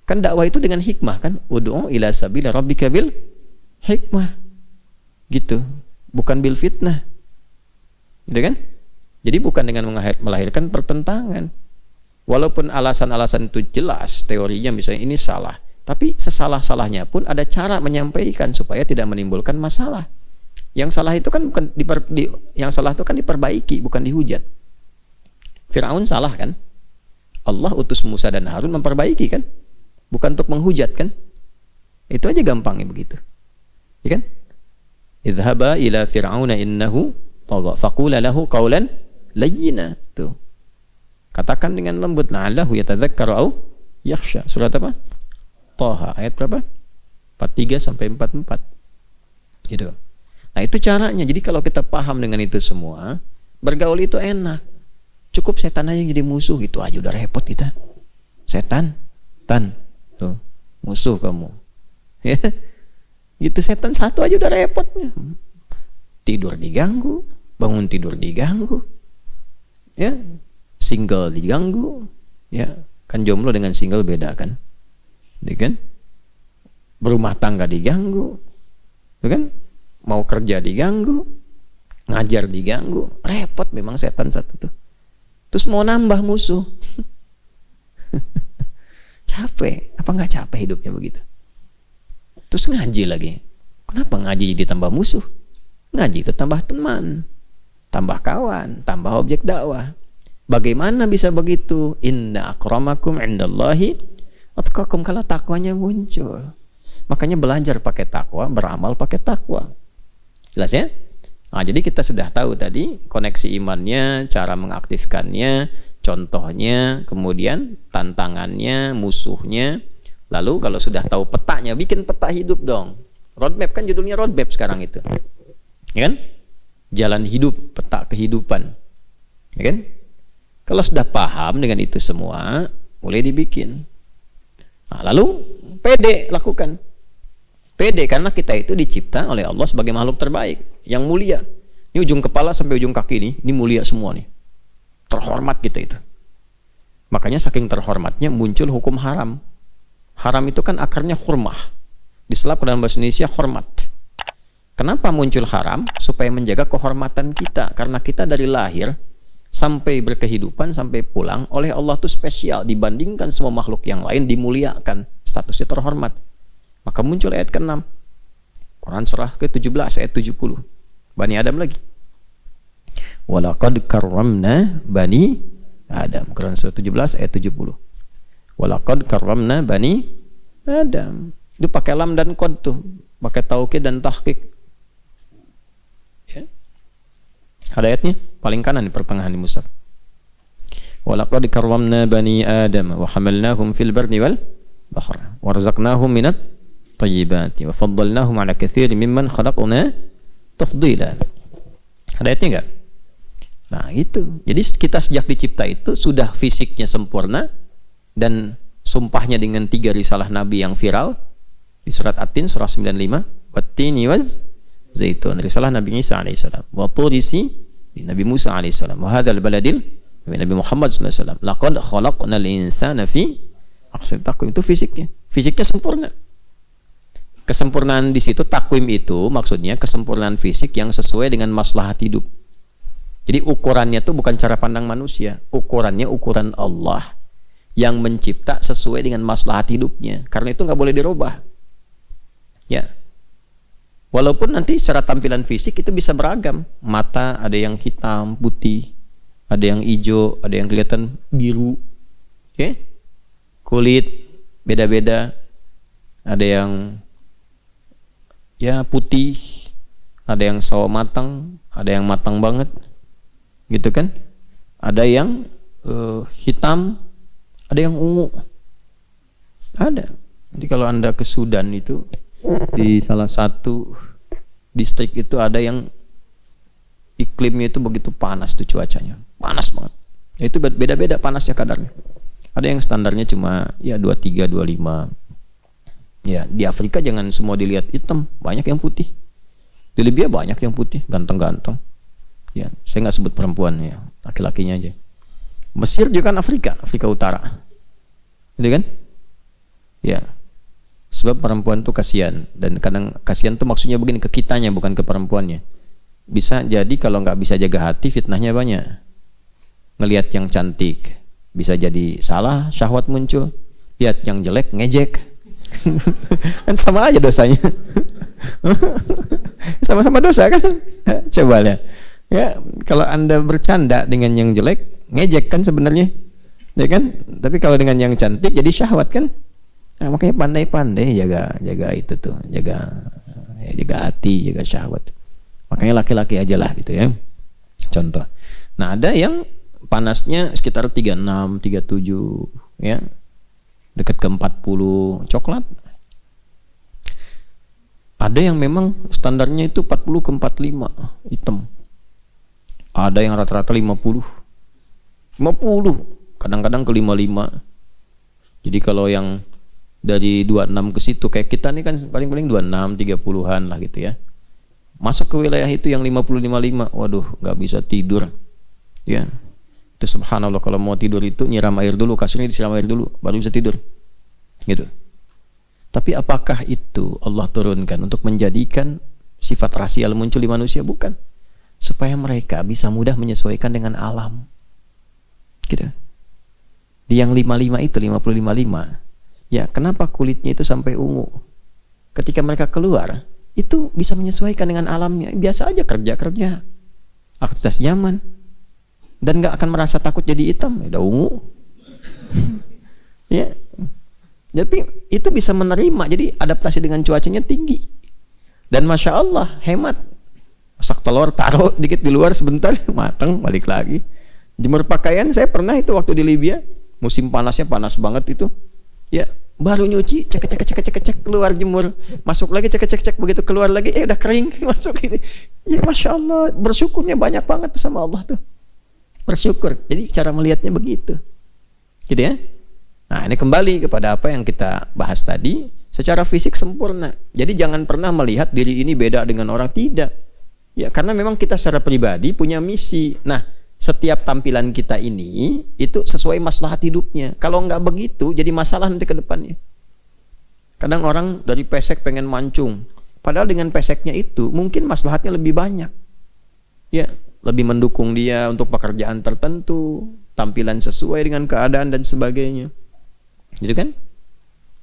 kan dakwah itu dengan hikmah kan, ud'u ila sabila rabbika bil hikmah gitu, bukan bil fitnah, gitu kan. Jadi bukan dengan melahirkan pertentangan. Walaupun alasan-alasan itu jelas, teorinya misalnya ini salah, tapi sesalah-salahnya pun ada cara menyampaikan supaya tidak menimbulkan masalah. Yang salah itu kan bukan yang salah itu kan diperbaiki, bukan dihujat. Firaun salah kan? Allah utus Musa dan Harun memperbaiki kan? Bukan untuk menghujat kan? Itu aja gampangnya begitu. Ya kan? Idhaba ila fir'auna innahu tagha faqula lahu qawlan layyina. Tuh. Katakan dengan lembut, la'allahu yatadzakkaru au yakhsha. Surat apa? Thaha, ayat berapa? 43 sampai 44. Gitu. Nah, itu caranya. Jadi kalau kita paham dengan itu semua, bergaul itu enak. Cukup setan aja jadi musuh, gitu aja udah repot kita. Setan, tuh, musuh kamu. Ya. Gitu, setan satu aja udah repotnya. Tidur diganggu, bangun tidur diganggu. Ya. Single diganggu, ya kan, jomblo dengan single beda kan, ya kan, berumah tangga diganggu, ya kan, mau kerja diganggu, ngajar diganggu, repot memang setan satu tuh. Terus mau nambah musuh, capek, apa nggak capek hidupnya begitu? Terus ngaji lagi, kenapa ngaji jadi tambah musuh? Ngaji itu tambah teman, tambah kawan, tambah objek dakwah. Bagaimana bisa begitu? Inna akramakum indallahi atqakum, kalau takwanya muncul. Makanya belajar pakai takwa, beramal pakai takwa. Jelas ya? Nah, jadi kita sudah tahu tadi koneksi imannya, cara mengaktifkannya, contohnya, kemudian tantangannya, musuhnya. Lalu kalau sudah tahu petanya, bikin peta hidup dong. Roadmap kan judulnya roadmap sekarang itu. Ya kan? Jalan hidup, peta kehidupan. Ya kan? Kalau sudah paham dengan itu semua, mulai dibikin. Nah, lalu pede lakukan. Pede karena kita itu dicipta oleh Allah sebagai makhluk terbaik, yang mulia. Ini ujung kepala sampai ujung kaki ini mulia semua nih. Terhormat kita itu. Makanya saking terhormatnya muncul hukum haram. Haram itu kan akarnya hurmah. Diselap ke dalam bahasa Indonesia hormat. Kenapa muncul haram? Supaya menjaga kehormatan kita. Karena kita dari lahir sampai berkehidupan, sampai pulang oleh Allah itu spesial dibandingkan semua makhluk yang lain, dimuliakan, statusnya terhormat. Maka muncul ayat ke-6 Quran surah ke-17 ayat 70, Bani Adam lagi. Walaqad karramna Bani Adam, Quran surah 17 ayat 70. Walaqad karramna Bani Adam. Itu pakai lam dan qad tuh, pakai taukid dan tahqiq. Ada ayatnya paling kanan di pertengahan di mushaf. Walaqad karramna bani Adam wa hamalnahum fil barri wal bahr wa razaqnahum minat thayyibati wa faddalnahum ala katsirin mimman khalaqna tafdila. Ada ayatnya enggak? Nah, itu. Jadi kita sejak dicipta itu sudah fisiknya sempurna, dan sumpahnya dengan 3 risalah nabi yang viral di surat At-Tin surah 95, wat-tini waz zaitun, risalah Nabi Isa alaihissalam, wa turisi di Nabi Musa alaihissalam, wa hadzal baladil Nabi Muhammad sallallahu alaihi wasallam, laqad khalaqnal insana fi ahsani taqwim. Itu fisiknya sempurna. Kesempurnaan di situ, takwim itu maksudnya kesempurnaan fisik yang sesuai dengan maslahat hidup. Jadi ukurannya itu bukan cara pandang manusia, ukurannya ukuran Allah yang mencipta sesuai dengan maslahat hidupnya. Karena itu nggak boleh dirubah. Ya, walaupun nanti secara tampilan fisik itu bisa beragam. Mata ada yang hitam, putih, ada yang hijau, ada yang kelihatan biru. Ya, kulit beda-beda, ada yang ya putih, ada yang sawo matang, ada yang matang banget, gitu kan? Ada yang hitam, ada yang ungu, ada. Jadi kalau Anda ke Sudan itu, di salah satu distrik itu ada yang iklimnya itu begitu panas tuh, cuacanya panas banget. Ya, itu beda-beda panasnya kadarnya. Ada yang standarnya cuma ya 23, 25. Ya, di Afrika jangan semua dilihat hitam, banyak yang putih. Di Libya banyak yang putih, ganteng-ganteng. Ya, saya nggak sebut perempuan ya, laki-lakinya aja. Mesir juga kan Afrika Utara. Gitu kan? Ya. Sebab perempuan tuh kasihan, dan kadang kasihan tuh maksudnya begini, ke kitanya bukan ke perempuannya. Bisa jadi kalau nggak bisa jaga hati, fitnahnya banyak. Ngelihat yang cantik bisa jadi salah, syahwat muncul. Lihat yang jelek, ngejek. Kan sama aja dosanya. Sama-sama dosa kan? Coba lihat. Ya, kalau Anda bercanda dengan yang jelek, ngejek kan sebenarnya. Ya kan? Tapi kalau dengan yang cantik jadi syahwat kan? Nah, makanya pandai-pandai jaga itu tuh, jaga hati, jaga syahwat. Makanya laki-laki aja lah gitu ya. Contoh. Nah, ada yang panasnya sekitar 36, 37 ya. Dekat ke 40, coklat. Ada yang memang standarnya itu 40 ke 45, hitam. Ada yang rata-rata 50, kadang-kadang ke 55. Jadi kalau yang dari 26 ke situ, kayak kita nih kan paling-paling 26, 30-an lah gitu ya. Masuk ke wilayah itu yang 50, 55, waduh, nggak bisa tidur. Ya. Itu subhanallah, kalau mau tidur itu nyiram air dulu, kasurnya disiram air dulu baru bisa tidur gitu. Tapi apakah itu Allah turunkan untuk menjadikan sifat rasial muncul di manusia? Bukan, supaya mereka bisa mudah menyesuaikan dengan alam gitu. Di yang 55 itu 50, 55 ya, kenapa kulitnya itu sampai ungu? Ketika mereka keluar itu bisa menyesuaikan dengan alamnya, biasa aja kerja aktivitas nyaman, dan gak akan merasa takut jadi hitam, udah ungu. Ya, tapi itu bisa menerima, jadi adaptasi dengan cuacanya tinggi. Dan masya Allah hemat, masak telur taruh dikit di luar sebentar matang, balik lagi. Jemur pakaian, saya pernah itu waktu di Libya, musim panasnya panas banget itu ya, baru nyuci cek keluar jemur, masuk lagi cek begitu keluar lagi udah kering, masuk ini. Ya masya Allah, bersyukurnya banyak banget sama Allah tuh. Bersyukur. Jadi cara melihatnya begitu. Gitu ya. Nah, ini kembali kepada apa yang kita bahas tadi, secara fisik sempurna. Jadi jangan pernah melihat diri ini beda dengan orang, tidak. Ya, karena memang kita secara pribadi punya misi. Nah, setiap tampilan kita ini itu sesuai maslahat hidupnya. Kalau nggak begitu, jadi masalah nanti ke depannya. Kadang orang dari pesek pengen mancung, padahal dengan peseknya itu mungkin maslahatnya lebih banyak. Ya, lebih mendukung dia untuk pekerjaan tertentu, tampilan sesuai dengan keadaan dan sebagainya. Gitu kan?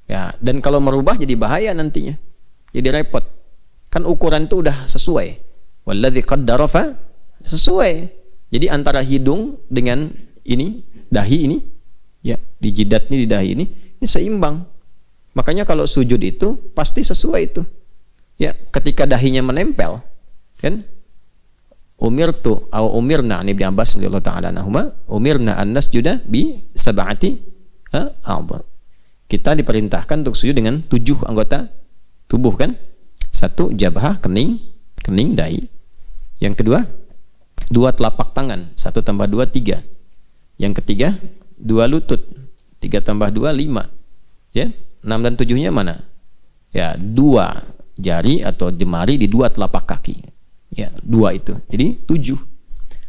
Ya, dan kalau merubah jadi bahaya nantinya. Jadi repot. Kan ukuran itu udah sesuai. Walladzi qaddara fa sesuai. Jadi antara hidung dengan ini, dahi ini, ya, di jidat ini, di dahi ini seimbang. Makanya kalau sujud itu pasti sesuai itu. Ya, ketika dahinya menempel, kan? Umirtu atau umirna, ini Ibnu Abbas radhiyallahu taala anhuma, umirna an nasjuda bi sab'ati a'dha. Kita diperintahkan untuk sujud dengan 7 anggota tubuh kan? 1 jabhah, kening dahi. Yang kedua 2 telapak tangan, 1 tambah 2 3. Yang ketiga 2 lutut, 3 tambah 2 5. Ya, 6 dan 7-nya mana? Ya, 2 jari atau jemari di 2 telapak kaki. Ya, 2 itu. Jadi 7.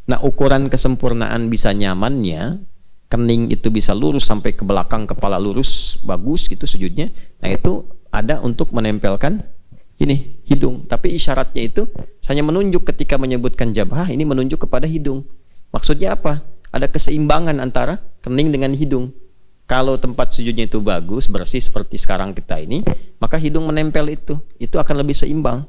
Nah, ukuran kesempurnaan bisa nyamannya, kening itu bisa lurus sampai ke belakang kepala lurus, bagus gitu sujudnya. Nah, itu ada untuk menempelkan ini hidung, tapi isyaratnya itu hanya menunjuk ketika menyebutkan jabhah, ini menunjuk kepada hidung. Maksudnya apa? Ada keseimbangan antara kening dengan hidung. Kalau tempat sujudnya itu bagus, bersih seperti sekarang kita ini, maka hidung menempel itu akan lebih seimbang.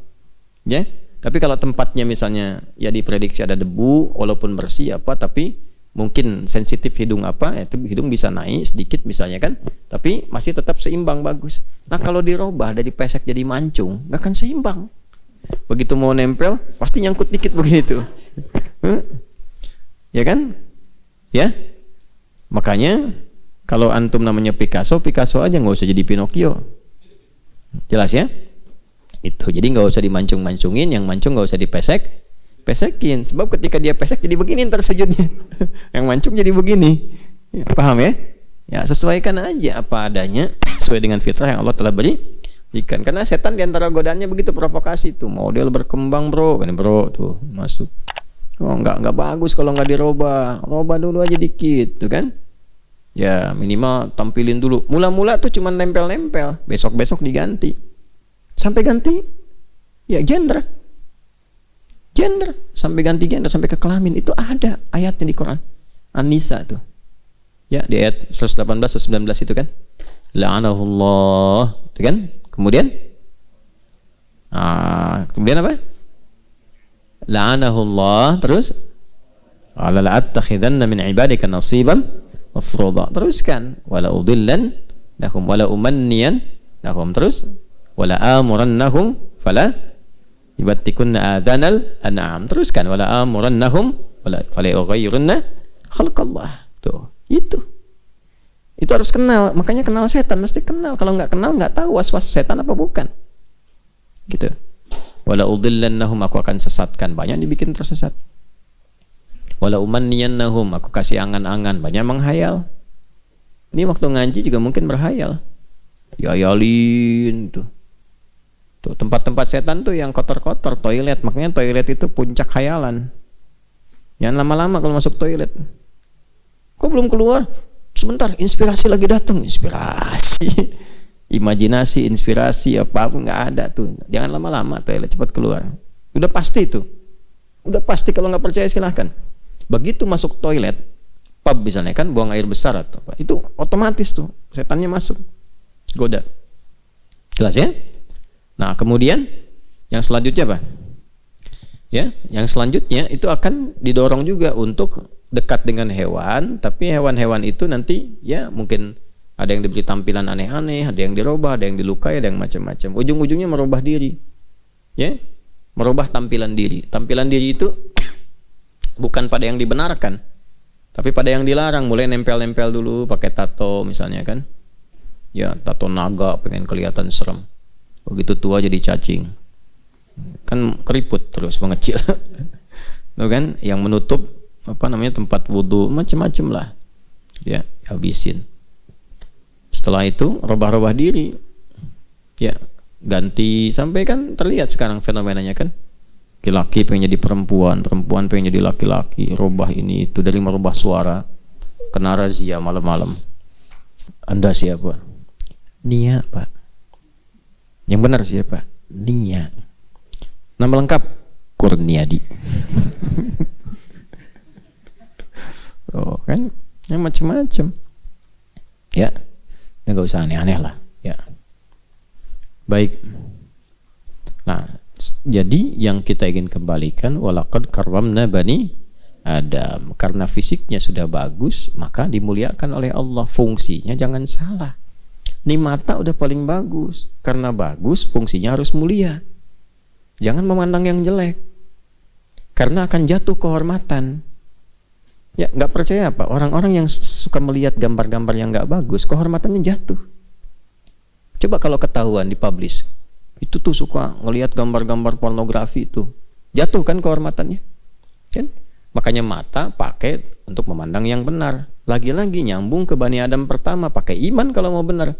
Ya. Tapi kalau tempatnya misalnya ya diprediksi ada debu, walaupun bersih apa, tapi mungkin sensitif hidung apa, itu hidung bisa naik sedikit misalnya kan, tapi masih tetap seimbang bagus. Nah kalau dirubah dari pesek jadi mancung, nggak akan seimbang. Begitu mau nempel, pasti nyangkut dikit begitu. Ya kan? Ya. Makanya kalau antum namanya Picasso aja, nggak usah jadi Pinocchio. Jelas ya? Itu. Jadi nggak usah dimancung-mancungin, yang mancung nggak usah dipesekin. Sebab ketika dia pesek jadi begini ntar sujudnya. Yang mancung jadi begini. Ya, paham ya? Ya sesuaikan aja apa adanya, sesuai dengan fitrah yang Allah telah berikan. Karena setan diantara godaannya begitu, provokasi tuh. Model berkembang bro, kan bro tuh masuk. Oh nggak bagus kalau nggak dirubah. Robah dulu aja dikit, tuh kan? Ya minimal tampilin dulu. Mula-mula tuh cuma nempel-nempel, besok-besok diganti. Sampai ganti ya gender sampai ganti gender, sampai ke kelamin. Itu ada ayatnya di Quran An-Nisa tuh ya, di ayat 118 atau 19 itu kan, la'anahullah itu kan. Kemudian apa, la'anahullah, terus ala la'attakhidanna min ibadika nasiban mafruḍa, teruskan wala udillan lahum wala umanniyan lahum, terus wala amurannahum fala yubattikunna adhanal an'am, teruskan wala amurannahum fala yughayyirunna khalqallah. Tuh, itu harus kenal. Makanya kenal setan, mesti kenal. Kalau nggak kenal, nggak tahu was-was setan apa bukan. Gitu. Wala udillannahum, aku akan sesatkan, banyak dibikin tersesat. Wala umanniyannahum, aku kasih angan-angan, banyak menghayal. Ini waktu ngaji juga mungkin berhayal. Yayalin tuh. Tuh, tempat-tempat setan tuh yang kotor-kotor, toilet. Makanya toilet itu puncak khayalan. Jangan lama-lama kalau masuk toilet. Kok belum keluar? Sebentar, inspirasi lagi datang. Inspirasi, imajinasi, inspirasi apa nggak ada tuh. Jangan lama-lama toilet, cepat keluar. Udah pasti itu. Udah pasti, kalau nggak percaya silahkan. Begitu masuk toilet, pub misalnya kan, buang air besar atau apa, itu otomatis tuh setannya masuk, goda. Jelas ya? Nah kemudian yang selanjutnya apa? Ya, yang selanjutnya itu akan didorong juga untuk dekat dengan hewan, tapi hewan-hewan itu nanti ya mungkin ada yang diberi tampilan aneh-aneh, ada yang dirubah, ada yang dilukai, ada yang macam-macam. Ujung-ujungnya merubah diri, ya, merubah tampilan diri. Tampilan diri itu bukan pada yang dibenarkan, tapi pada yang dilarang. Mulai nempel-nempel dulu, pakai tato misalnya kan, ya tato naga, pengen kelihatan serem. Begitu tua jadi cacing, kan keriput terus mengecil. Tuh kan, yang menutup apa namanya tempat wudhu, macam-macam lah, ya habisin. Setelah itu robah-robah diri, ya ganti, sampai kan terlihat sekarang fenomenanya kan, laki-laki pengen jadi perempuan, perempuan pengen jadi laki-laki, robah ini itu, dari merubah suara, kena razia malam-malam. Anda siapa? Nia Pak. Yang benar siapa? Nia. Nama lengkap Kurniadi. Oh kan, yang macam-macam. Ya, nggak usah aneh-aneh lah. Ya. Baik. Nah, jadi yang kita ingin kembalikan, walaqad karramna bani Adam. Karena fisiknya sudah bagus, maka dimuliakan oleh Allah. Fungsinya jangan salah. Ini mata udah paling bagus, karena bagus fungsinya harus mulia. Jangan memandang yang jelek, karena akan jatuh kehormatan. Ya, nggak percaya apa? Orang-orang yang suka melihat gambar-gambar yang nggak bagus, kehormatannya jatuh. Coba kalau ketahuan dipublish, itu tuh suka ngelihat gambar-gambar pornografi itu, jatuh kan kehormatannya, kan? Makanya mata pakai untuk memandang yang benar. Lagi-lagi nyambung ke Bani Adam pertama, pakai iman kalau mau benar.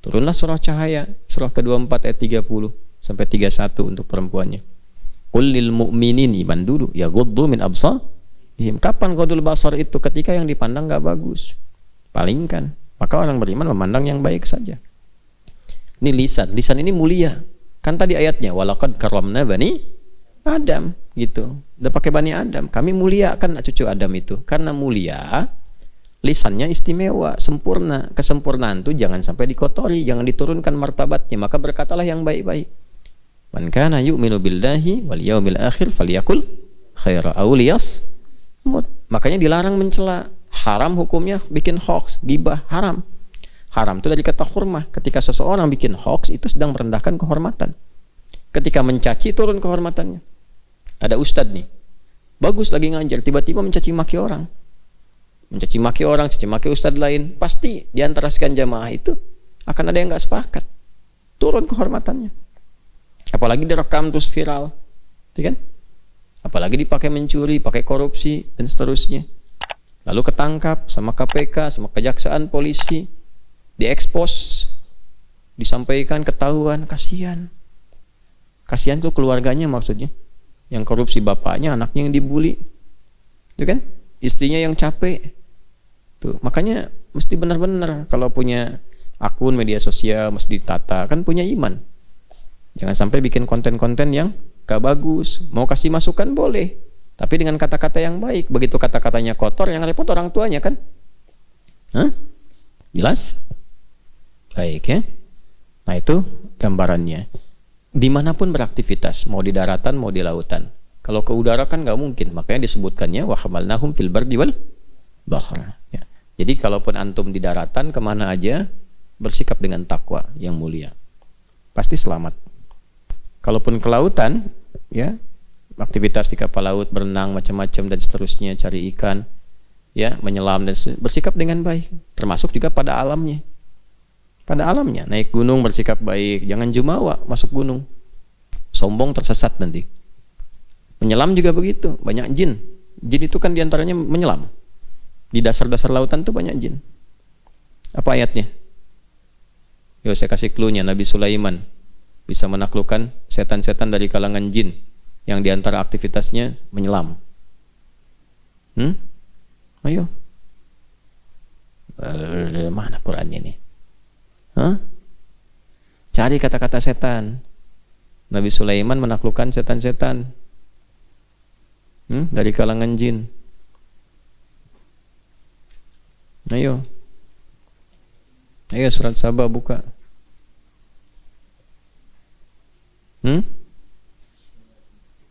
Turunlah surah Cahaya, surah ke-24 ayat 30 sampai 31 untuk perempuannya. Qul lil mu'minin, iman dulu, yaghuddu min absarihim. Kapan ghadul basar itu? Ketika yang dipandang enggak bagus. Palingkan. Maka orang beriman memandang yang baik saja. Ini lisan. Lisan ini mulia. Kan tadi ayatnya walaqad karramna bani Adam gitu. Udah pakai bani Adam. Kami mulia kan cucu Adam itu. Karena mulia, lisannya istimewa, sempurna. Kesempurnaan itu jangan sampai dikotori, jangan diturunkan martabatnya. Maka berkatalah yang baik-baik. Man kana yu'minu billahi wal yawmil akhir falyakul khaira aw liyasmut. Makanya dilarang mencela. Haram hukumnya bikin hoax, gibah, haram. Haram itu dari kata hurmah. Ketika seseorang bikin hoax, itu sedang merendahkan kehormatan. Ketika mencaci, turun kehormatannya. Ada ustadz nih, bagus lagi ngajar, tiba-tiba mencaci maki orang. Mencaci maki orang, caci maki ustadz lain. Pasti diantara sekian jamaah itu akan ada yang gak sepakat. Turun kehormatannya. Apalagi direkam terus viral, ya kan? Apalagi dipakai mencuri, pakai korupsi, dan seterusnya. Lalu ketangkap sama KPK, sama kejaksaan, polisi, diekspos, disampaikan, ketahuan, kasihan. Kasihan tuh keluarganya maksudnya. Yang korupsi bapaknya, anaknya yang dibully. Itu kan? Istrinya yang capek. Tuh, makanya mesti benar-benar kalau punya akun media sosial mesti ditata, kan punya iman. Jangan sampai bikin konten-konten yang gak bagus. Mau kasih masukan boleh, tapi dengan kata-kata yang baik. Begitu kata-katanya kotor, yang repot orang tuanya kan? Hah? Jelas? Baik ya. Nah itu gambarannya. Dimanapun beraktivitas, mau di daratan, mau di lautan. Kalau ke udara kan nggak mungkin, makanya disebutkannya wa hamalnahum fil bardi wal bahr. Ya. Jadi kalaupun antum di daratan kemana aja, bersikap dengan takwa yang mulia, pasti selamat. Kalaupun ke lautan, ya aktivitas di kapal laut, berenang macam-macam dan seterusnya, cari ikan, ya menyelam dan bersikap dengan baik, termasuk juga pada alamnya. Pada alamnya, naik gunung bersikap baik, jangan jumawa masuk gunung, sombong tersesat nanti. Menyelam juga begitu, banyak jin. Jin itu kan diantaranya menyelam. Di dasar-dasar lautan tuh banyak jin. Apa ayatnya? Yo saya kasih clue-nya. Nabi Sulaiman bisa menaklukkan setan-setan dari kalangan jin yang diantara aktivitasnya menyelam. Ayo. Mana Qurannya nih? Cari kata-kata setan. Nabi Sulaiman menaklukkan setan-setan dari kalangan jin. Ayo surat Saba buka.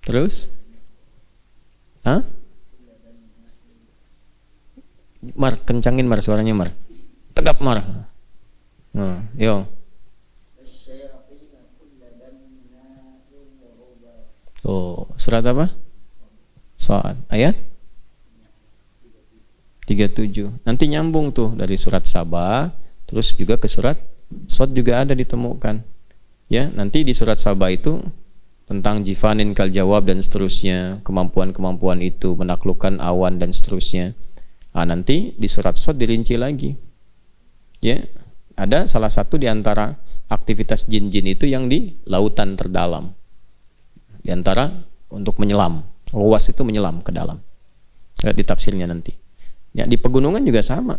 Terus? Mar, kencangin Mar suaranya Mar. Tegap Mar. Yo. Oh, surat apa? Soal ayat 37. Nanti nyambung tuh dari surat Saba, terus juga ke surat Sod juga ada ditemukan. Ya, nanti di surat Saba itu tentang jifanin kal jawab dan seterusnya, kemampuan-kemampuan itu menaklukkan awan dan seterusnya. Nanti di surat Sod dirinci lagi. Ya, ada salah satu di antara aktivitas jin-jin itu yang di lautan terdalam. Di antara untuk menyelam. Ruas itu menyelam ke dalam. Lihat di tafsirnya nanti. Ya, di pegunungan juga sama.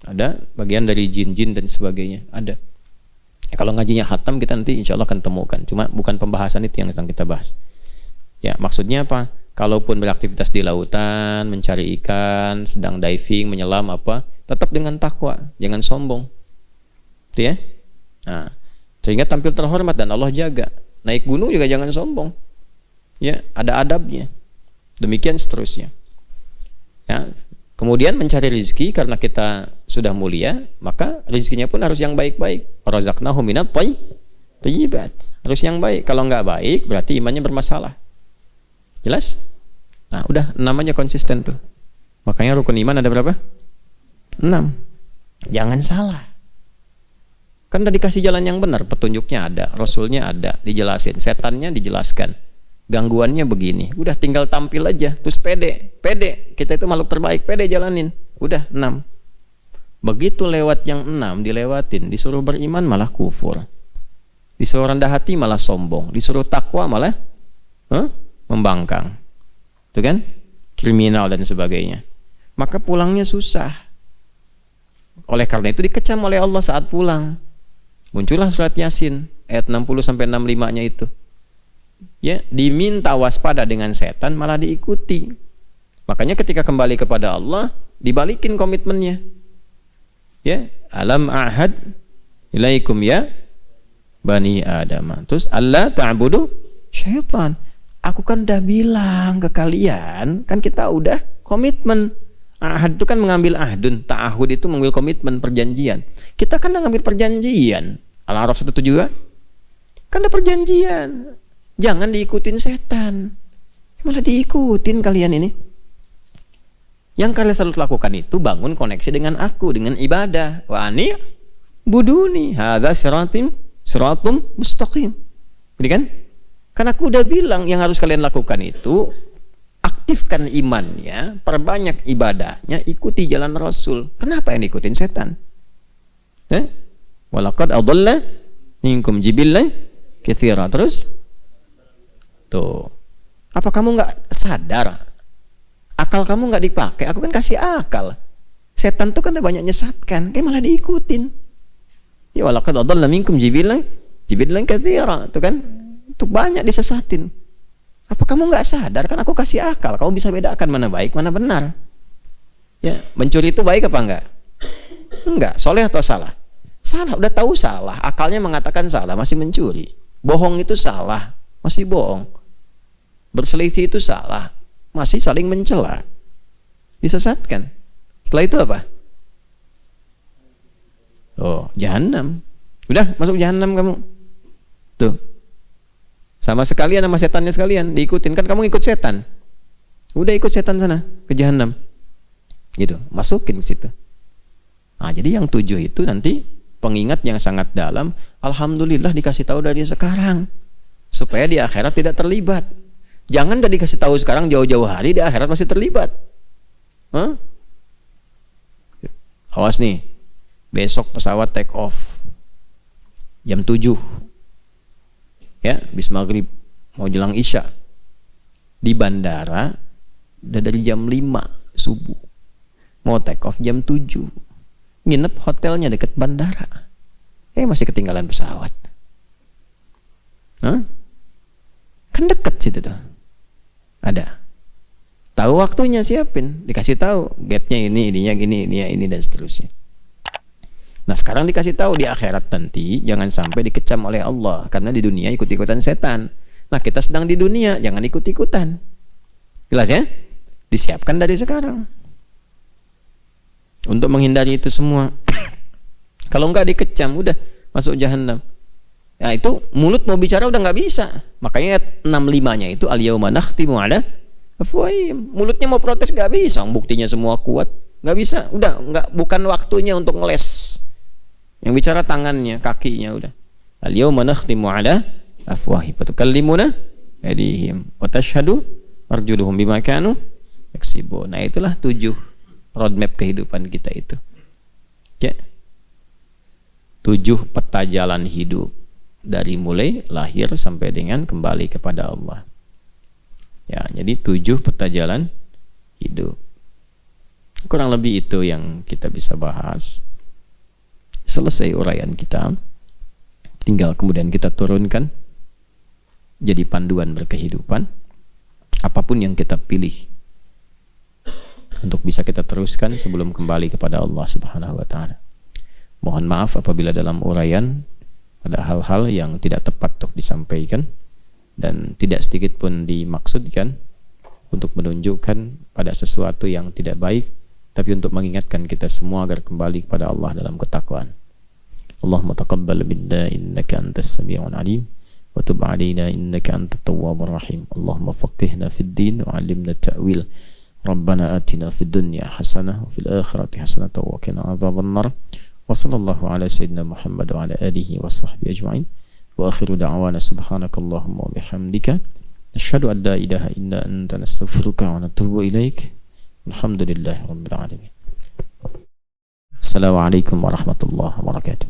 Ada bagian dari jin-jin dan sebagainya. Ada. Ya, kalau ngajinya khatam kita nanti insya Allah akan temukan. Cuma bukan pembahasan itu yang sedang kita bahas. Ya, maksudnya apa? Kalaupun beraktivitas di lautan, mencari ikan, sedang diving, menyelam apa, tetap dengan takwa, jangan sombong. Itu ya. Nah, sehingga tampil terhormat dan Allah jaga. Naik gunung juga jangan sombong. Ya, ada adabnya. Demikian seterusnya. Ya, kemudian mencari rezeki karena kita sudah mulia, maka rezekinya pun harus yang baik-baik. Razaqnahum minat thayyibat. Harus yang baik. Kalau nggak baik, berarti imannya bermasalah. Jelas? Nah, udah 6 aja konsisten tuh. Makanya rukun iman ada berapa? 6. Jangan salah. Kan udah dikasih jalan yang benar, petunjuknya ada, rasulnya ada, dijelasin, setannya dijelaskan. Gangguannya begini, udah tinggal tampil aja, terus pede, kita itu makhluk terbaik, pede jalanin, udah 6. Begitu lewat yang 6 dilewatin, disuruh beriman malah kufur, disuruh rendah hati malah sombong, disuruh takwa malah membangkang, itu kan, kriminal dan sebagainya. Maka pulangnya susah. Oleh karena itu dikecam oleh Allah saat pulang. Muncullah surat Yasin ayat 60 sampai 65-nya itu. Ya, diminta waspada dengan setan malah diikuti. Makanya ketika kembali kepada Allah, dibalikin komitmennya. Ya, alam ahad ilaikum ya bani Adam. Terus Allah ta'budu syaitan. Aku kan udah bilang ke kalian, kan kita udah komitmen. Ahad itu kan mengambil ahdun, ta'ahud itu mengambil komitmen, perjanjian. Kita kan udah ngambil perjanjian. Al-A'raf 1 juga kan ada perjanjian. Jangan diikutin setan. Malah diikutin kalian ini. Yang kalian selalu lakukan itu bangun koneksi dengan aku, dengan ibadah. Wa ani buduni hadza siratum mustaqim. Jadi kan? Karena aku udah bilang yang harus kalian lakukan itu aktifkan imannya, perbanyak ibadahnya, ikuti jalan Rasul. Kenapa yang ikutin setan? Walaqad adalla minkum jibillan katsira. Terus tuh, apa kamu nggak sadar? Akal kamu nggak dipakai? Aku kan kasih akal. Setan tuh kan banyak nyesatkan, kayak malah diikutin. Ya walaqad adalla minkum jibillan katsira. Tuh kan? Itu banyak disesatin. Apa kamu nggak sadar? Kan aku kasih akal, kamu bisa bedakan mana baik, mana benar. Ya, mencuri itu baik apa enggak? Enggak, soleh atau salah? Salah, udah tahu salah, akalnya mengatakan salah, masih mencuri. Bohong itu salah, masih bohong. Berselisih itu salah, masih saling mencela. Disesatkan. Setelah itu apa? Oh, jahanam. Udah masuk jahanam kamu. Tuh. Sama sekalian sama setannya sekalian, diikutin. Kan kamu ikut setan. Udah ikut setan sana ke jahanam. Gitu, masukin ke situ. Nah, jadi yang 7 itu nanti pengingat yang sangat dalam. Alhamdulillah dikasih tahu dari sekarang supaya di akhirat tidak terlibat. Jangan udah dikasih tahu sekarang, jauh-jauh hari di akhirat masih terlibat. Awas nih, besok pesawat take off jam 7. Ya, bis maghrib mau jelang isya. Di bandara udah dari jam 5 subuh. Mau take off jam 7. Nginep hotelnya deket bandara. Masih ketinggalan pesawat. Kan deket situ tuh. Ada. Tahu waktunya, siapin. Dikasih tahu, gate-nya ini, ininya gini, ininya ini dan seterusnya. Nah, sekarang dikasih tahu di akhirat nanti jangan sampai dikecam oleh Allah karena di dunia ikut-ikutan setan. Nah, kita sedang di dunia, jangan ikut-ikutan. Jelas ya? Disiapkan dari sekarang. Untuk menghindari itu semua. Kalau enggak dikecam, udah masuk jahanam. Nah, itu mulut mau bicara udah nggak bisa. Makanya ayat 65-nya itu al-yauma nakhtimu ala afwahihim. Mulutnya mau protes nggak bisa, buktinya semua kuat. Nggak bisa, udah nggak, bukan waktunya untuk ngeles. Yang bicara tangannya, kakinya, udah. Al-yauma nakhtimu ala afwahihim wa tukallimuna aydihim wa tashhadu arjuluhum bima kanu yaksibun. Nah, itulah 7 roadmap kehidupan kita itu. Ya. 7 peta jalan hidup dari mulai lahir sampai dengan kembali kepada Allah. Ya, jadi 7 peta jalan hidup. Kurang lebih itu yang kita bisa bahas. Selesai uraian kita, tinggal kemudian kita turunkan jadi panduan berkehidupan. Apapun yang kita pilih untuk bisa kita teruskan sebelum kembali kepada Allah Subhanahu wa taala. Mohon maaf apabila dalam uraian ada hal-hal yang tidak tepat untuk disampaikan dan tidak sedikit pun dimaksudkan untuk menunjukkan pada sesuatu yang tidak baik, tapi untuk mengingatkan kita semua agar kembali kepada Allah dalam ketakwaan. Allahumma taqabbal minna innaka antas sami'ul alim wa tub 'alaina innaka antat tawwabur rahim. Allahumma faqihna fid din wa 'allimna ta'wil. Rabbana atina fid dunya hasanah wa fil akhirati hasanah wa qina adzaban nar. Wa sallallahu ala sayyidina Muhammad wa ala alihi wa sahbihi ajma'in. Wa akhiru da'wana subhanakallahumma wa bihamdika nashhadu an la ilaha illa anta nastaghfiruka wa natubu ilaik. Alhamdulillahi rabbil alamin. Assalamualaikum warahmatullahi wabarakatuh.